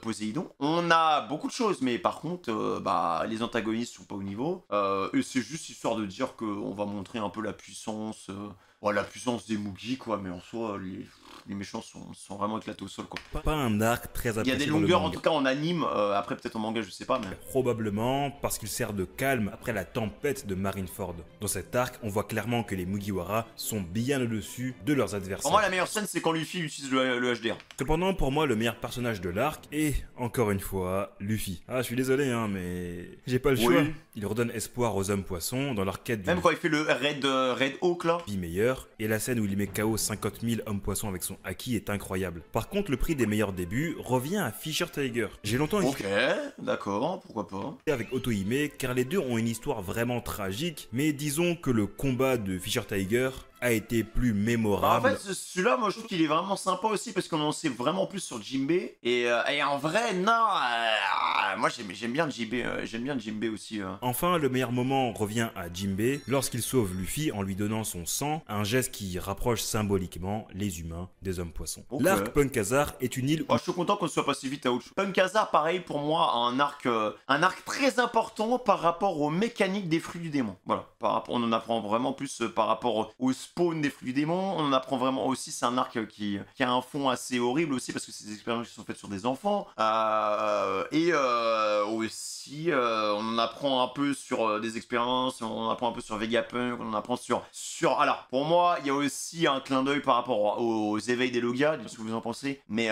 Poséidon. On a beaucoup de choses, mais par contre, bah, les antagonistes sont pas au niveau. Et c'est juste histoire de dire qu'on va montrer un peu la puissance, la puissance des Mugi, quoi. Mais en soi, les méchants sont vraiment éclatés au sol, quoi. Pas un arc très apprécié. Il y a des longueurs, en tout cas en anime. Après, peut-être en manga, je sais pas, mais... Probablement parce qu'il sert de calme après la tempête de Marineford. Dans cet arc, on voit clairement que les Mugiwara sont bien au-dessus de leurs adversaires. Pour moi, la meilleure scène, c'est quand Luffy utilise le HDR. Cependant, pour moi, le meilleur personnage de l'arc est, encore une fois, Luffy. Ah, je suis désolé, hein, mais j'ai pas le choix. Il redonne espoir aux hommes poissons dans leur quête Même quand il fait le Red Hawk, là. Vie meilleure, et la scène où il met KO 50 000 hommes poissons avec son haki est incroyable. Par contre, le prix des meilleurs débuts revient à Fisher Tiger. J'ai longtemps Ok, d'accord, pourquoi pas. Avec Otohime, car les deux ont une histoire vraiment tragique, mais disons que le combat de Fisher Tiger a été plus mémorable. Bah en fait, celui-là, moi je trouve qu'il est vraiment sympa aussi parce qu'on en sait vraiment plus sur Jinbei. Et en vrai, non, moi j'aime bien Jinbei aussi. Enfin, le meilleur moment revient à Jinbei lorsqu'il sauve Luffy en lui donnant son sang, un geste qui rapproche symboliquement les humains des hommes poissons. Okay. L'arc Punk Hazard est une île où... je suis content qu'on soit passé vite à autre chose. Punk Hazard, pareil, pour moi, un arc très important par rapport aux mécaniques des fruits du démon. Voilà, on en apprend vraiment plus par rapport au speed spawn des flux démons. On en apprend vraiment aussi, c'est un arc qui a un fond assez horrible aussi parce que c'est des expériences qui sont faites sur des enfants. Aussi, on en apprend un peu sur des expériences, on en apprend un peu sur Vegapunk, on en apprend sur... Alors, pour moi, il y a aussi un clin d'œil par rapport aux éveils des Logia, je sais ce que vous en pensez, mais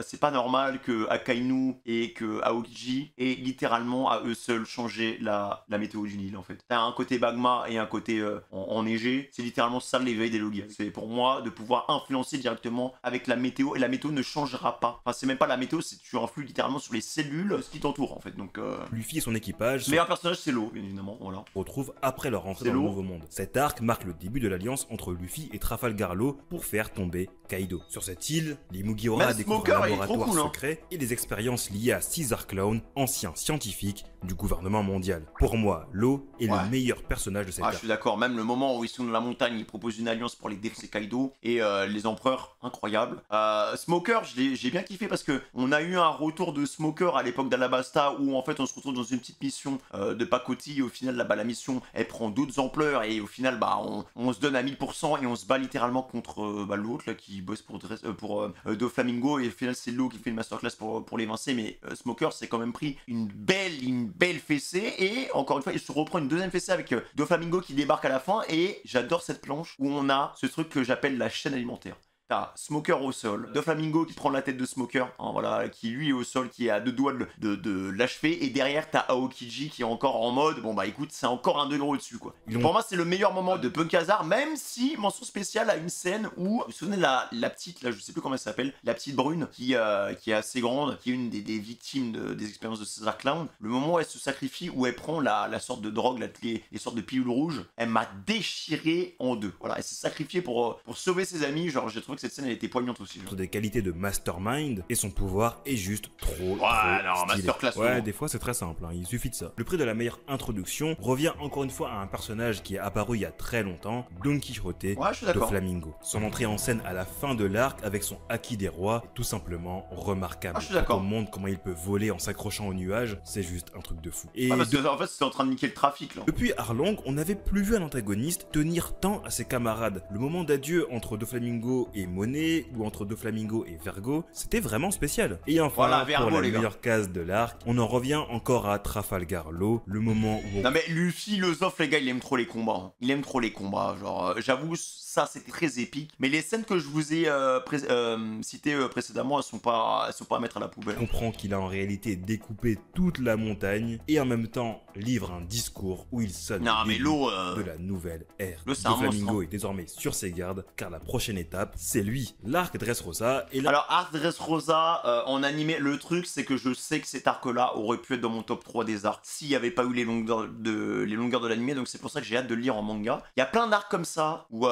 c'est pas normal que Akainu et que Aokiji aient littéralement à eux seuls changé la météo du Nil en fait. T'as un côté magma et un côté enneigé, c'est littéralement ça l'éveil des Logia. C'est pour moi de pouvoir influencer directement avec la météo et la météo ne changera pas. Enfin, c'est même pas la météo, c'est tu influes littéralement sur les cellules ce qui t'entoure en fait. Donc, Luffy et son équipage le meilleur personnage c'est l'eau, bien évidemment, voilà. retrouvent après leur entrée dans le Nouveau Monde. Cet arc marque le début de l'alliance entre Luffy et Trafalgar Law pour faire tomber Kaido. Sur cette île, les Mugiwara découvrent un laboratoire secret et des expériences liées à Caesar Clown, ancien scientifique du gouvernement mondial. Pour moi, Law est le meilleur personnage de cet arc. Je suis d'accord, même le moment où ils sont dans la montagne, ils proposent une alliance pour les défoncer Kaido et les empereurs, incroyable. Smoker, j'ai bien kiffé parce que on a eu un retour de Smoker à l'époque d'Alabasta où en fait on se retrouve dans une petite mission de pacotille et au final la mission elle prend d'autres ampleurs et au final on se donne à 1000% et on se bat littéralement contre l'autre là qui bosse pour Doflamingo et au final c'est Law qui fait une masterclass pour l'évincer, mais Smoker s'est quand même pris une belle fessée et encore une fois il se reprend une deuxième fessée avec Doflamingo qui débarque à la fin et j'adore cette planche où on a ce truc que j'appelle la chaîne alimentaire. T'as Smoker au sol, Doflamingo qui prend la tête de Smoker, hein, voilà, qui lui est au sol, qui est à deux doigts de l'achever, et derrière t'as Aokiji qui est encore en mode, bon bah écoute, c'est encore un degré au-dessus quoi. Pour moi c'est le meilleur moment de Punk Hazard, même si, mention spéciale à une scène où, vous vous souvenez de la petite, là je sais plus comment elle s'appelle, la petite brune, qui est assez grande, qui est une des victimes des expériences de Caesar Clown, le moment où elle se sacrifie, où elle prend la sorte de drogue, les sortes de pilules rouges, elle m'a déchiré en deux, voilà, elle s'est sacrifiée pour sauver ses amis, genre j'ai trouvé que cette scène elle était poignante aussi. Des qualités de mastermind et son pouvoir est juste trop masterclass. Ouais, des fois c'est très simple, hein, il suffit de ça. Le prix de la meilleure introduction revient encore une fois à un personnage qui est apparu il y a très longtemps, Don Quijote de Flamingo. Son entrée en scène à la fin de l'arc avec son Haki des rois est tout simplement remarquable. Quand on montre comment il peut voler en s'accrochant aux nuages, c'est juste un truc de fou. Et parce que, en fait c'était en train de niquer le trafic là. Depuis Arlong, on n'avait plus vu un antagoniste tenir tant à ses camarades. Le moment d'adieu entre Doflamingo et Monet, ou entre Doflamingo et Vergo, c'était vraiment spécial. Et enfin, voilà, Vergo, pour la meilleure case de l'arc, on en revient encore à Trafalgar Law, le moment où... Non mais Luffy, philosophe les gars, il aime trop les combats. Hein. Il aime trop les combats, genre, j'avoue, ça c'était très épique. Mais les scènes que je vous ai citées précédemment, elles sont pas à mettre à la poubelle. On comprend qu'il a en réalité découpé toute la montagne, et en même temps livre un discours où il sonne de la nouvelle ère. Doflamingo est désormais sur ses gardes, car la prochaine étape, c'est lui, l'arc Dressrosa. Et là... Alors, arc Dressrosa, en animé, le truc, c'est que je sais que cet arc-là aurait pu être dans mon top 3 des arcs s'il n'y avait pas eu les longueurs de l'animé, donc c'est pour ça que j'ai hâte de le lire en manga. Il y a plein d'arcs comme ça, où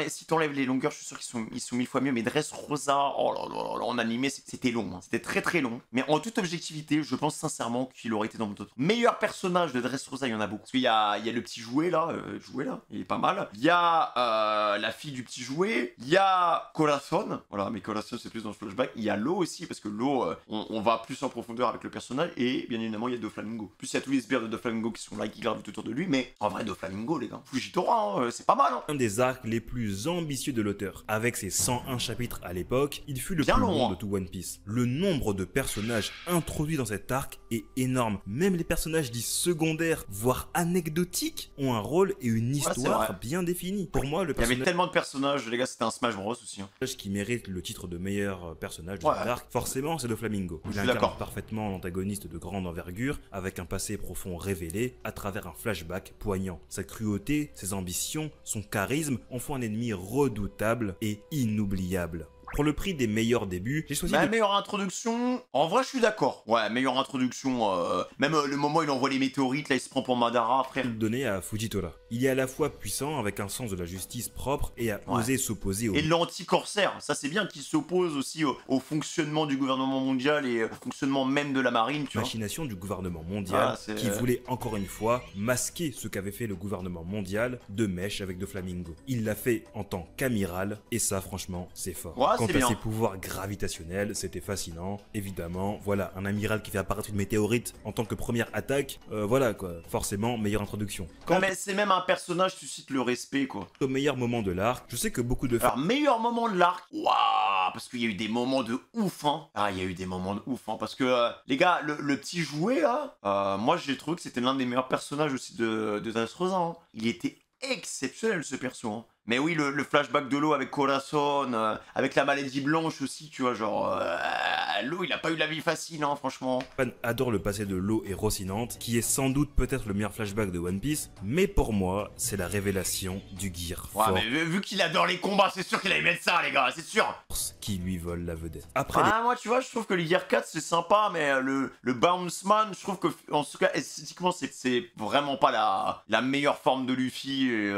si t'enlèves les longueurs, je suis sûr qu'ils sont 1000 fois mieux, mais Dressrosa, oh là là là, en animé, c'était long, hein. C'était très très long, mais en toute objectivité, je pense sincèrement qu'il aurait été dans mon top 3. Meilleur personnage de Dressrosa, il y en a beaucoup. Parce qu'il y a le petit jouet là, il est pas mal. Il y a la fille du petit jouet, il y a Corazon, voilà, mais Corazon c'est plus dans le flashback. Il y a Law aussi, parce que Law, on va plus en profondeur avec le personnage, et bien évidemment il y a Doflamingo. Plus il y a tous les sbires de Doflamingo qui sont là, qui gravitent autour de lui, mais en vrai Doflamingo les gars, Fujitora, hein, c'est pas mal. Hein. Un des arcs les plus ambitieux de l'auteur. Avec ses 101 chapitres à l'époque, il fut le plus long de tout One Piece. Le nombre de personnages introduits dans cet arc est énorme. Même les personnages dits secondaires, voire anecdotiques, ont un rôle et une histoire bien définie. Pour moi, le personnage... Il y avait tellement de personnages, les gars, c'était un Smash Bros aussi. Hein. Qui mérite le titre de meilleur personnage de l'arc, forcément, c'est Doflamingo. Il incarne parfaitement l'antagoniste de grande envergure, avec un passé profond révélé à travers un flashback poignant. Sa cruauté, ses ambitions, son charisme en font un ennemi redoutable et inoubliable. Pour le prix des meilleurs débuts, j'ai choisi... meilleure introduction, en vrai je suis d'accord. Ouais, meilleure introduction, même le moment où il envoie les météorites, là il se prend pour Madara, frère. Donné à Fujitora. Il est à la fois puissant, avec un sens de la justice propre, et a osé s'opposer au... Et l'anti-corsaire, ça c'est bien qu'il s'oppose aussi au fonctionnement du gouvernement mondial et au fonctionnement même de la marine, tu vois. Machination du gouvernement mondial, qui voulait encore une fois masquer ce qu'avait fait le gouvernement mondial de mèche avec Doflamingo. Il l'a fait en tant qu'amiral, et ça franchement c'est fort. Ouais, Quant c'est à bien. ses pouvoirs gravitationnels, c'était fascinant, évidemment. Voilà, un amiral qui fait apparaître une météorite en tant que première attaque, voilà quoi, forcément, meilleure introduction. Quant Non, mais c'est même un personnage, suscite le respect, quoi. au meilleur moment de l'arc, je sais que beaucoup de fans Alors, meilleur moment de l'arc. Waouh, parce qu'il y a eu des moments de ouf, hein. Ah, il y a eu des moments de ouf, hein. Parce que, les gars, le petit jouet, là, moi, j'ai trouvé que c'était l'un des meilleurs personnages aussi de Dressrosa, hein. Il était exceptionnel, ce perso, hein. Mais oui, le flashback de l'eau avec Corazon, avec la maladie blanche aussi, tu vois, genre... l'eau, il a pas eu la vie facile, hein, franchement. adorent le passé de l'eau et Rocinante, qui est sans doute peut-être le meilleur flashback de One Piece, mais pour moi, c'est la révélation du Gear Ouais, Force mais vu qu'il adore les combats, c'est sûr qu'il allait mettre ça, les gars, c'est sûr. qui lui vole la vedette. Après, Ah, moi, tu vois, je trouve que les Gear 4, c'est sympa, mais le Bounceman, je trouve que, en tout cas, esthétiquement, c'est vraiment pas la meilleure forme de Luffy. Et,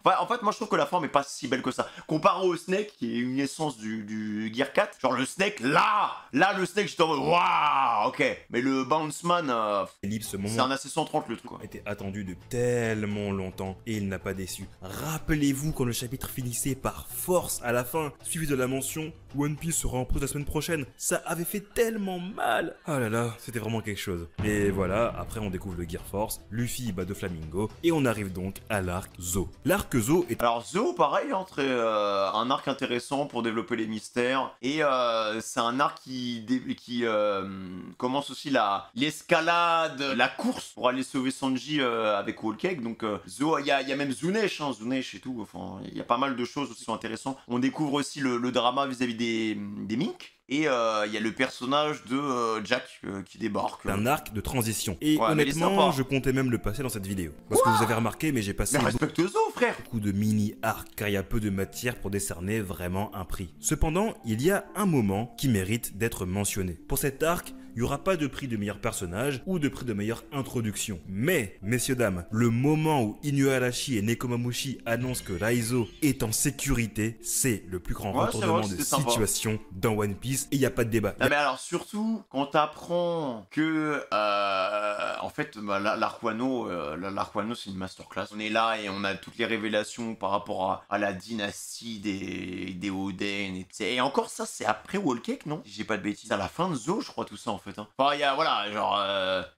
enfin, en fait, moi, je trouve que la forme est pas si belle que ça. Comparé au Snake, qui est une essence du Gear 4, genre le Snake, là, le Snake, j'étais en mode, waouh, ok. Mais le Bounceman, Ellipse, ce c'est moment un AC 130, le truc, quoi. était attendu de tellement longtemps et il n'a pas déçu. Rappelez-vous quand le chapitre finissait par force à la fin, suivi de la mention One Piece sera en pause la semaine prochaine. Ça avait fait tellement mal. Ah là là, c'était vraiment quelque chose. Et voilà, après on découvre le Gear Force, Luffy bat de Flamingo et on arrive donc à l'arc Zo. L'arc Zo est Alors Zo, pareil, hein, un arc intéressant pour développer les mystères. Et c'est un arc qui commence aussi l'escalade, la course pour aller sauver Sanji avec Whole Cake. Donc Zo, il y a même Zunesh, hein, Zunesh et tout. Enfin, il y a pas mal de choses aussi qui sont intéressantes. On découvre aussi le drama vis-à-vis des Mink. Et il y a le personnage de Jack qui débarque. un arc de transition. Et Ouais, mais il est honnêtement, sympa. je comptais même le passer dans cette vidéo. Parce que vous avez remarqué, mais j'ai passé Mais respecte Zo, frère. beaucoup de mini-arcs, car il y a peu de matière pour décerner vraiment un prix. Cependant, il y a un moment qui mérite d'être mentionné. Pour cet arc, il n'y aura pas de prix de meilleur personnage ou de prix de meilleure introduction. Mais, messieurs dames, le moment où Inuarashi et Nekomamushi annoncent que Raizo est en sécurité, c'est le plus grand Ouais, retournement c'est vrai, de c'était sympa. situation dans One Piece et il n'y a pas de débat. Non mais alors surtout quand t'apprends que en fait l'Arquano c'est une masterclass. On est là et on a toutes les révélations par rapport à la dynastie des Oden et encore ça c'est après Whole Cake, non? Si j'ai pas de bêtises. C'est à la fin de Zo je crois tout ça en fait. Hein. Enfin il y a voilà genre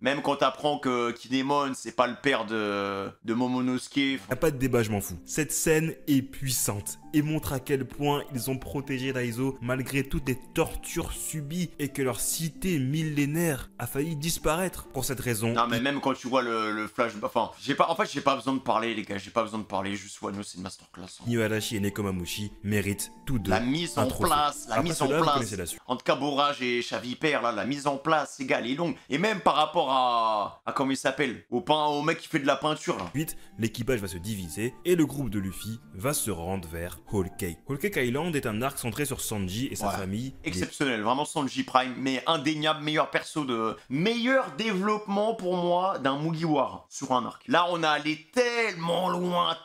même quand t'apprends que Kinemon c'est pas le père de Momonosuke. Il n'y a pas de débat, je m'en fous. Cette scène est puissante et montre à quel point ils ont protégé Raizo malgré toutes les tortures subies et que leur cité millénaire a failli disparaître. Pour cette raison, Non mais même quand tu vois le flash, enfin j'ai pas besoin de parler les gars, j'ai pas besoin de parler, juste Wano c'est une masterclass. Hein. Inuarashi et Nekomamushi méritent tous deux La mise un en trophée. place, Après cela, vous connaissez la suite. Entre Caborage et Chaviper, là, la mise en place, les gars, elle est longue. Et même par rapport à comment il s'appelle, au mec qui fait de la peinture là. Ensuite, l'équipage va se diviser et le groupe de Luffy va se rendre vers Whole Cake. Whole Cake Island est un arc centré sur Sanji et sa Ouais. famille. Exceptionnel, vraiment Sanji Prime, mais indéniable, meilleur développement pour moi d'un Mugiwara sur un arc. Là, on a allé tellement loin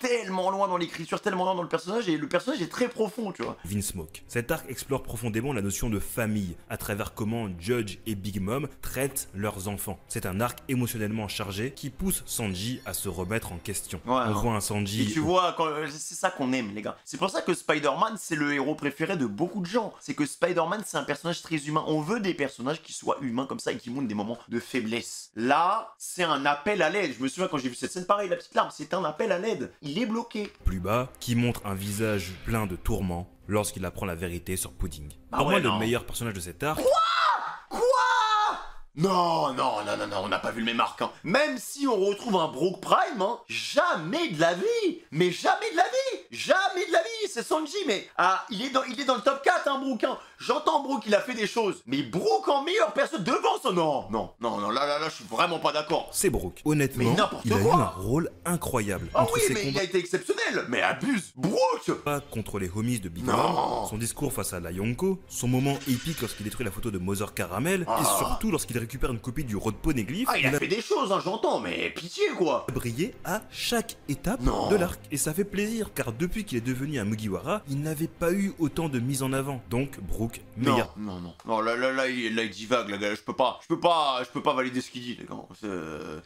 dans l'écriture, tellement loin dans le personnage, et le personnage est très profond, tu vois. Vinsmoke. Cet arc explore profondément la notion de famille à travers comment Judge et Big Mom traitent leurs enfants. C'est un arc émotionnellement chargé qui pousse Sanji à se remettre en question. Ouais, On hein. voit un Et Sanji tu vois, c'est ça qu'on aime, les gars. C'est pour ça que Spider-Man, c'est le héros préféré de beaucoup de gens. C'est que Spider-Man, c'est un personnage très humain. On veut des personnages qui soient humains comme ça et qui montrent des moments de faiblesse. Là, c'est un appel à l'aide. Je me souviens quand j'ai vu cette scène, pareil, la petite larme, c'est un appel à l'aide. Il est bloqué. plus bas qui montre un visage plein de tourments lorsqu'il apprend la vérité sur Pudding. Bah Pour ouais, moi, non. le meilleur personnage de cet arc, Non, on n'a pas vu le même arc. Hein. Même si on retrouve un Brook Prime, hein, jamais de la vie. Mais jamais de la vie. Jamais de la vie. C'est Sanji, mais il est dans le top 4, hein, Brook. Hein. J'entends Brook, il a fait des choses. Mais Brook en meilleure personne devant ça. Non, là, je suis vraiment pas d'accord. c'est Brook. Honnêtement, Mais n'importe il a eu quoi. un rôle incroyable. Ah Entre oui, ses mais il combats a été exceptionnel. Mais abuse. Brook. contre les homies de Big Non. Mom, son discours face à la Yonko, son moment épique lorsqu'il détruit la photo de Mother Caramel, et surtout lorsqu'il récupère une copie du Road Poneglyph, Ah, il a fait des choses, hein, j'entends, mais pitié, quoi. brillé à chaque étape Non. de l'arc. Et ça fait plaisir, car depuis qu'il est devenu un Mugiwara, il n'avait pas eu autant de mise en avant. Donc Brook, meilleur. Non, là, il divague, la gars. Je peux pas valider ce qu'il dit, les gars.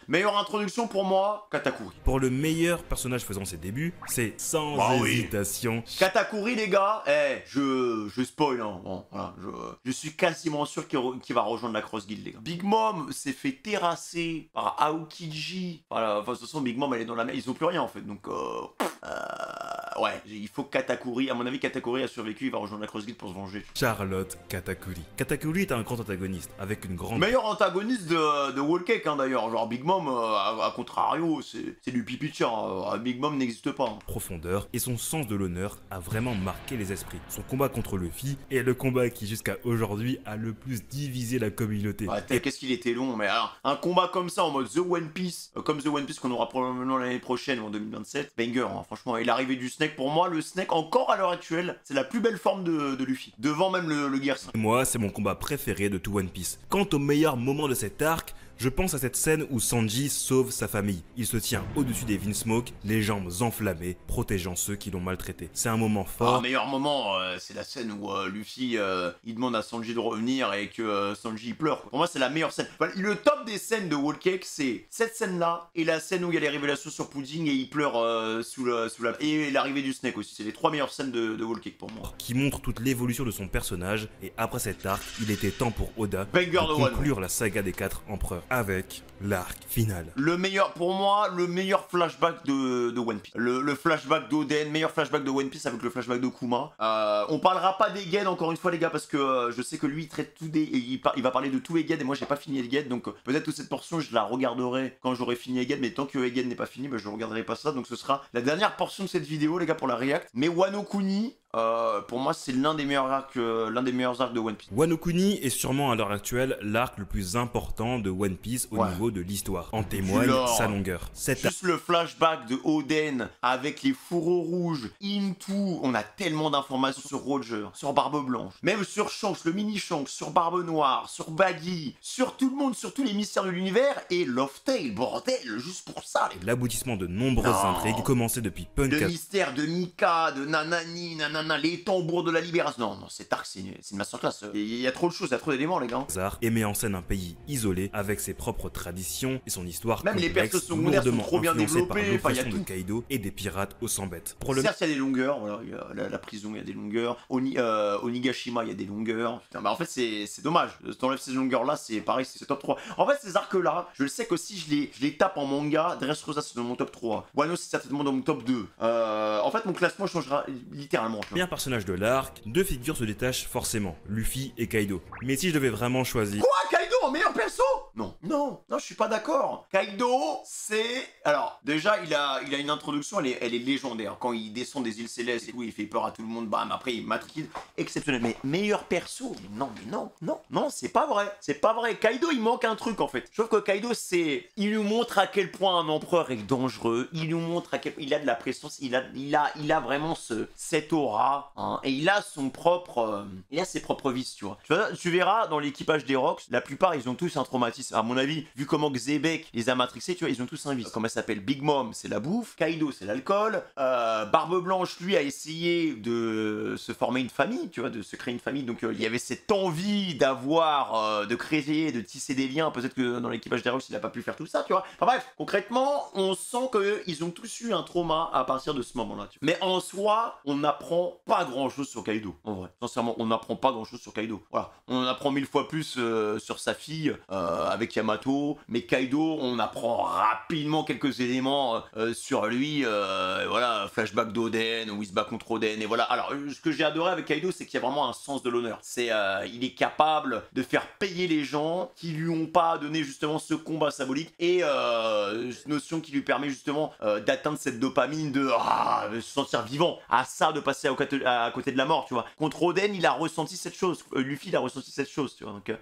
Meilleure introduction pour moi, Katakuri. Pour le meilleur personnage faisant ses débuts, c'est sans hésitation. Katakuri, les gars, je spoil, hein. Bon, voilà, je suis quasiment sûr qu'il va rejoindre la Cross Guild, les gars. Big Mom s'est fait terrasser par Aokiji. Voilà, enfin, de toute façon, Big Mom, elle est dans la mer. Ils ont plus rien, en fait, donc ouais, il faut Katakuri. À mon avis, Katakuri a survécu, il va rejoindre la Cross Guild pour se venger. Charlotte Katakuri. Katakuri est un grand antagoniste, avec une grande... Meilleur antagoniste de Whole Cake, hein, d'ailleurs. Genre, Big Mom, à contrario, c'est du pipi de chat. Big Mom n'existe pas. Hein. Profondeur, et son sens de l'honneur a vraiment marqué les esprits. Son combat contre Luffy est le combat qui, jusqu'à aujourd'hui, a le plus divisé la communauté. Ouais, qu'est-ce qu'il était long, mais alors, un combat comme ça, en mode The One Piece, comme The One Piece qu'on aura probablement l'année prochaine ou en 2027, banger, hein, franchement. Et l'arrivée du Snake, pour moi, le Snake, encore à l'heure actuelle, c'est la plus belle forme de Luffy. Devant même le Gear 5. Moi, c'est mon combat préféré de tout One Piece. Quant au meilleur moment de cet arc, je pense à cette scène où Sanji sauve sa famille. Il se tient au-dessus des Vinsmoke, les jambes enflammées, protégeant ceux qui l'ont maltraité. C'est un moment fort. Le meilleur moment, c'est la scène où Luffy, il demande à Sanji de revenir et que Sanji il pleure. Quoi. Pour moi, c'est la meilleure scène. Enfin, le top des scènes de Whole Cake, c'est cette scène-là et la scène où il y a les révélations sur Pudding et il pleure sous la... Et l'arrivée du Snake aussi. C'est les 3 meilleures scènes de Whole Cake pour moi. Qui montre toute l'évolution de son personnage. Et après cet arc, il était temps pour Oda de conclure la saga des 4 empereurs avec l'arc final. Le meilleur, pour moi, le meilleur flashback de One Piece. Le flashback d'Oden, meilleur flashback de One Piece avec le flashback de Kuma. On parlera pas d'Egen encore une fois les gars parce que je sais que lui il traite tout des... Il va parler de tout Egen et moi j'ai pas fini Egen donc peut-être que cette portion je la regarderai quand j'aurai fini Egen mais tant que Egen n'est pas fini bah, je regarderai pas ça donc ce sera la dernière portion de cette vidéo les gars pour la react. Mais Wano Kuni... pour moi, c'est l'un des meilleurs arcs de One Piece. Wano Kuni est sûrement à l'heure actuelle l'arc le plus important de One Piece au niveau de l'histoire. En témoigne sa longueur. Juste le flashback de Oden avec les fourreaux rouges, Into, on a tellement d'informations sur Roger, sur Barbe Blanche, même sur Shanks, le mini Shanks, sur Barbe Noire, sur Baggy, sur tout le monde, sur tous les mystères de l'univers et Lovetail, bordel, juste pour ça. L'aboutissement de nombreuses intrigues commencées depuis Punk. Le mystère de Mika, de Nanani, les tambours de la libération. Non, cet arc, c'est une masterclass. Il y a trop de choses, il y a trop d'éléments, les gars. Et met en scène un pays isolé avec ses propres traditions et son histoire même complexe, les persos secondaires sont trop bien développés. Par l'oppression de Kaido et des pirates aux 100 bêtes. Certes, il y a des longueurs. Voilà, il y a la prison, il y a des longueurs. Onigashima, il y a des longueurs. Putain, bah en fait, c'est dommage. T'enlèves ces longueurs-là, c'est pareil, c'est top 3. En fait, ces arcs-là, je le sais que si je les tape en manga, Dressrosa, c'est dans mon top 3. Wano, c'est certainement dans mon top 2. En fait, mon classement changera littéralement. Bien personnage de l'arc, 2 figures se détachent forcément, Luffy et Kaido. Mais si je devais vraiment choisir... Quoi, Kaido en meilleur perso? Non, je suis pas d'accord. Kaido, c'est... Alors, déjà, il a une introduction, elle est légendaire. Quand il descend des îles célestes et tout, il fait peur à tout le monde, bam, après il matricule. Exceptionnel. Mais meilleur perso? Non, c'est pas vrai. C'est pas vrai. Kaido, il manque un truc, en fait. Je trouve que Kaido, il nous montre à quel point un empereur est dangereux. Il nous montre à quel point il a de la présence. Il a vraiment cette aura, hein, et il a ses propres vices, tu vois. Tu verras dans l'équipage des Rocks, la plupart ils ont tous un traumatisme. À mon avis, vu comment Xebec les a matrixés, tu vois, ils ont tous un vice. Comment elle s'appelle? Big Mom, c'est la bouffe. Kaido, c'est l'alcool. Barbe Blanche, lui, a essayé de se former une famille, tu vois, de se créer une famille. Donc il y avait cette envie d'avoir, de créer, de tisser des liens. Peut-être que dans l'équipage des Rocks, il a pas pu faire tout ça, tu vois. Enfin bref, concrètement, on sent qu'ils ont tous eu un trauma à partir de ce moment-là. Mais en soi, on n'apprend pas grand-chose sur Kaido, en vrai. Sincèrement, on n'apprend pas grand-chose sur Kaido. Voilà, on en apprend 1000 fois plus sur sa fille, avec Yamato, mais Kaido, on apprend rapidement quelques éléments sur lui, voilà, flashback d'Oden, où il se bat contre Oden, et voilà. Alors, ce que j'ai adoré avec Kaido, c'est qu'il y a vraiment un sens de l'honneur. Il est capable de faire payer les gens qui lui ont pas donné justement ce combat symbolique, et cette notion qui lui permet justement d'atteindre cette dopamine de se sentir vivant, à ça de passer à côté de la mort, tu vois. Contre Oden, il a ressenti cette chose, Luffy, il a ressenti cette chose, tu vois. Donc,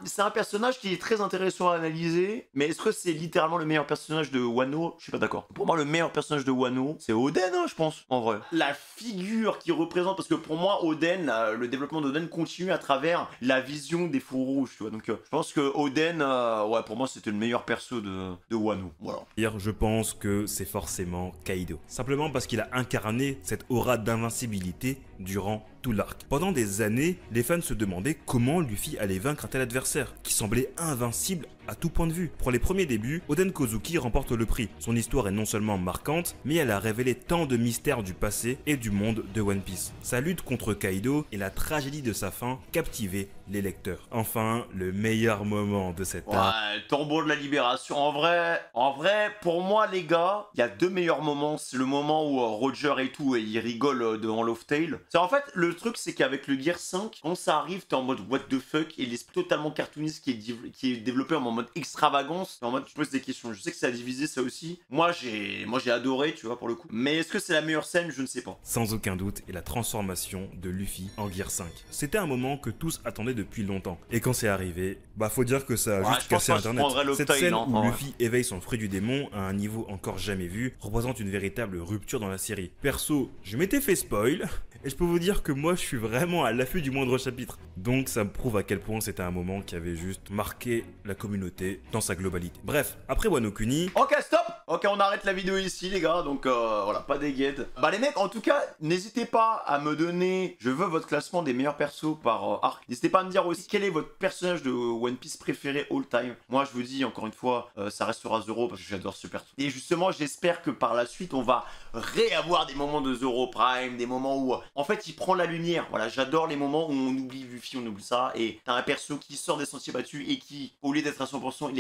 c'est un personnage qui est très intéressant à analyser, mais est-ce que c'est littéralement le meilleur personnage de Wano? Je suis pas d'accord. Pour moi, le meilleur personnage de Wano, c'est Oden, hein, je pense, en vrai. La figure qui représente, parce que pour moi, Oden, le développement d'Oden continue à travers la vision des fours rouges, tu vois. Donc, je pense que Oden, ouais, pour moi, c'était le meilleur perso de Wano. Voilà. Hier, je pense que c'est forcément Kaido. Simplement parce qu'il a incarné cette aura d'invincibilité durant tout l'arc. Pendant des années, les fans se demandaient comment Luffy allait vaincre un tel adversaire, qui semblait invincible à tout point de vue. Pour les premiers débuts, Oden Kozuki remporte le prix. Son histoire est non seulement marquante, mais elle a révélé tant de mystères du passé et du monde de One Piece. Sa lutte contre Kaido et la tragédie de sa fin captivaient les lecteurs. Enfin, le meilleur moment de cet arc. Ouais, tambour de la libération. En vrai, pour moi, les gars, il y a deux meilleurs moments. C'est le moment où Roger et tout, et il rigole devant Laugh Tale. C'est en fait, le truc, c'est qu'avec le Gear 5, quand ça arrive, t'es en mode what the fuck, et l'esprit totalement cartooniste qui est développé en mode extravagance, en mode tu poses des questions. Je sais que ça a divisé ça aussi. Moi, j'ai adoré, tu vois, pour le coup. Mais est-ce que c'est la meilleure scène? Je ne sais pas. Sans aucun doute, et la transformation de Luffy en Gear 5. C'était un moment que tous attendaient depuis longtemps. Et quand c'est arrivé, bah faut dire que ça a juste cassé internet. Cette scène où Luffy éveille son fruit du démon à un niveau encore jamais vu représente une véritable rupture dans la série. Perso, je m'étais fait spoil, et je peux vous dire que moi je suis vraiment à l'affût du moindre chapitre. Donc ça me prouve à quel point c'était un moment qui avait juste marqué la communauté dans sa globalité. Bref, après Wano Kuni... Ok, stop. Ok, on arrête la vidéo ici, les gars, donc voilà, pas des guettes. Bah les mecs, en tout cas, n'hésitez pas à me donner, je veux votre classement des meilleurs persos par arc. N'hésitez pas à me dire aussi quel est votre personnage de One Piece préféré all time. Moi, je vous dis, encore une fois, ça restera Zoro parce que j'adore ce perso. Et justement, j'espère que par la suite, on va réavoir des moments de Zoro Prime, des moments où, en fait, il prend la lumière. Voilà, j'adore les moments où on oublie Luffy, on oublie ça, et t'as un perso qui sort des sentiers battus et qui, au lieu d'être à 100%, il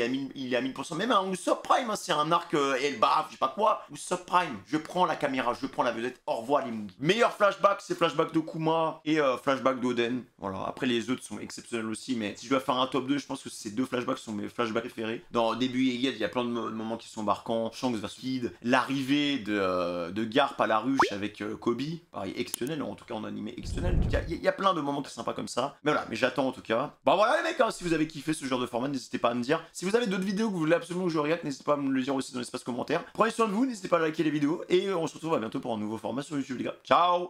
est à 1000%. Même un Usopp Prime, hein, c'est un arc Elbaf, je sais pas quoi. Usopp Prime, je prends la caméra, je prends la vedette, au revoir les Mugi. Meilleur flashback, c'est flashback de Kuma et flashback d'Oden. Voilà, après les autres sont exceptionnels aussi, mais si je dois faire un top 2, je pense que ces deux flashbacks sont mes flashbacks préférés. Dans Début et il y a plein de moments qui sont marquants. Shanks vs Kid, l'arrivée de Garp à la ruche avec Kobe, pareil, exceptionnel, en tout cas en animé exceptionnel. Il y a plein de moments qui sont sympas comme ça. Mais voilà, mais j'attends en tout cas. Bah voilà les mecs, hein, si vous avez kiffé ce genre de format, n'hésitez pas à me dire. Si vous avez d'autres vidéos que vous voulez absolument que je regarde, n'hésitez pas à me le dire aussi dans l'espace commentaire. Prenez soin de vous, n'hésitez pas à liker les vidéos et on se retrouve à bientôt pour un nouveau format sur YouTube les gars. Ciao.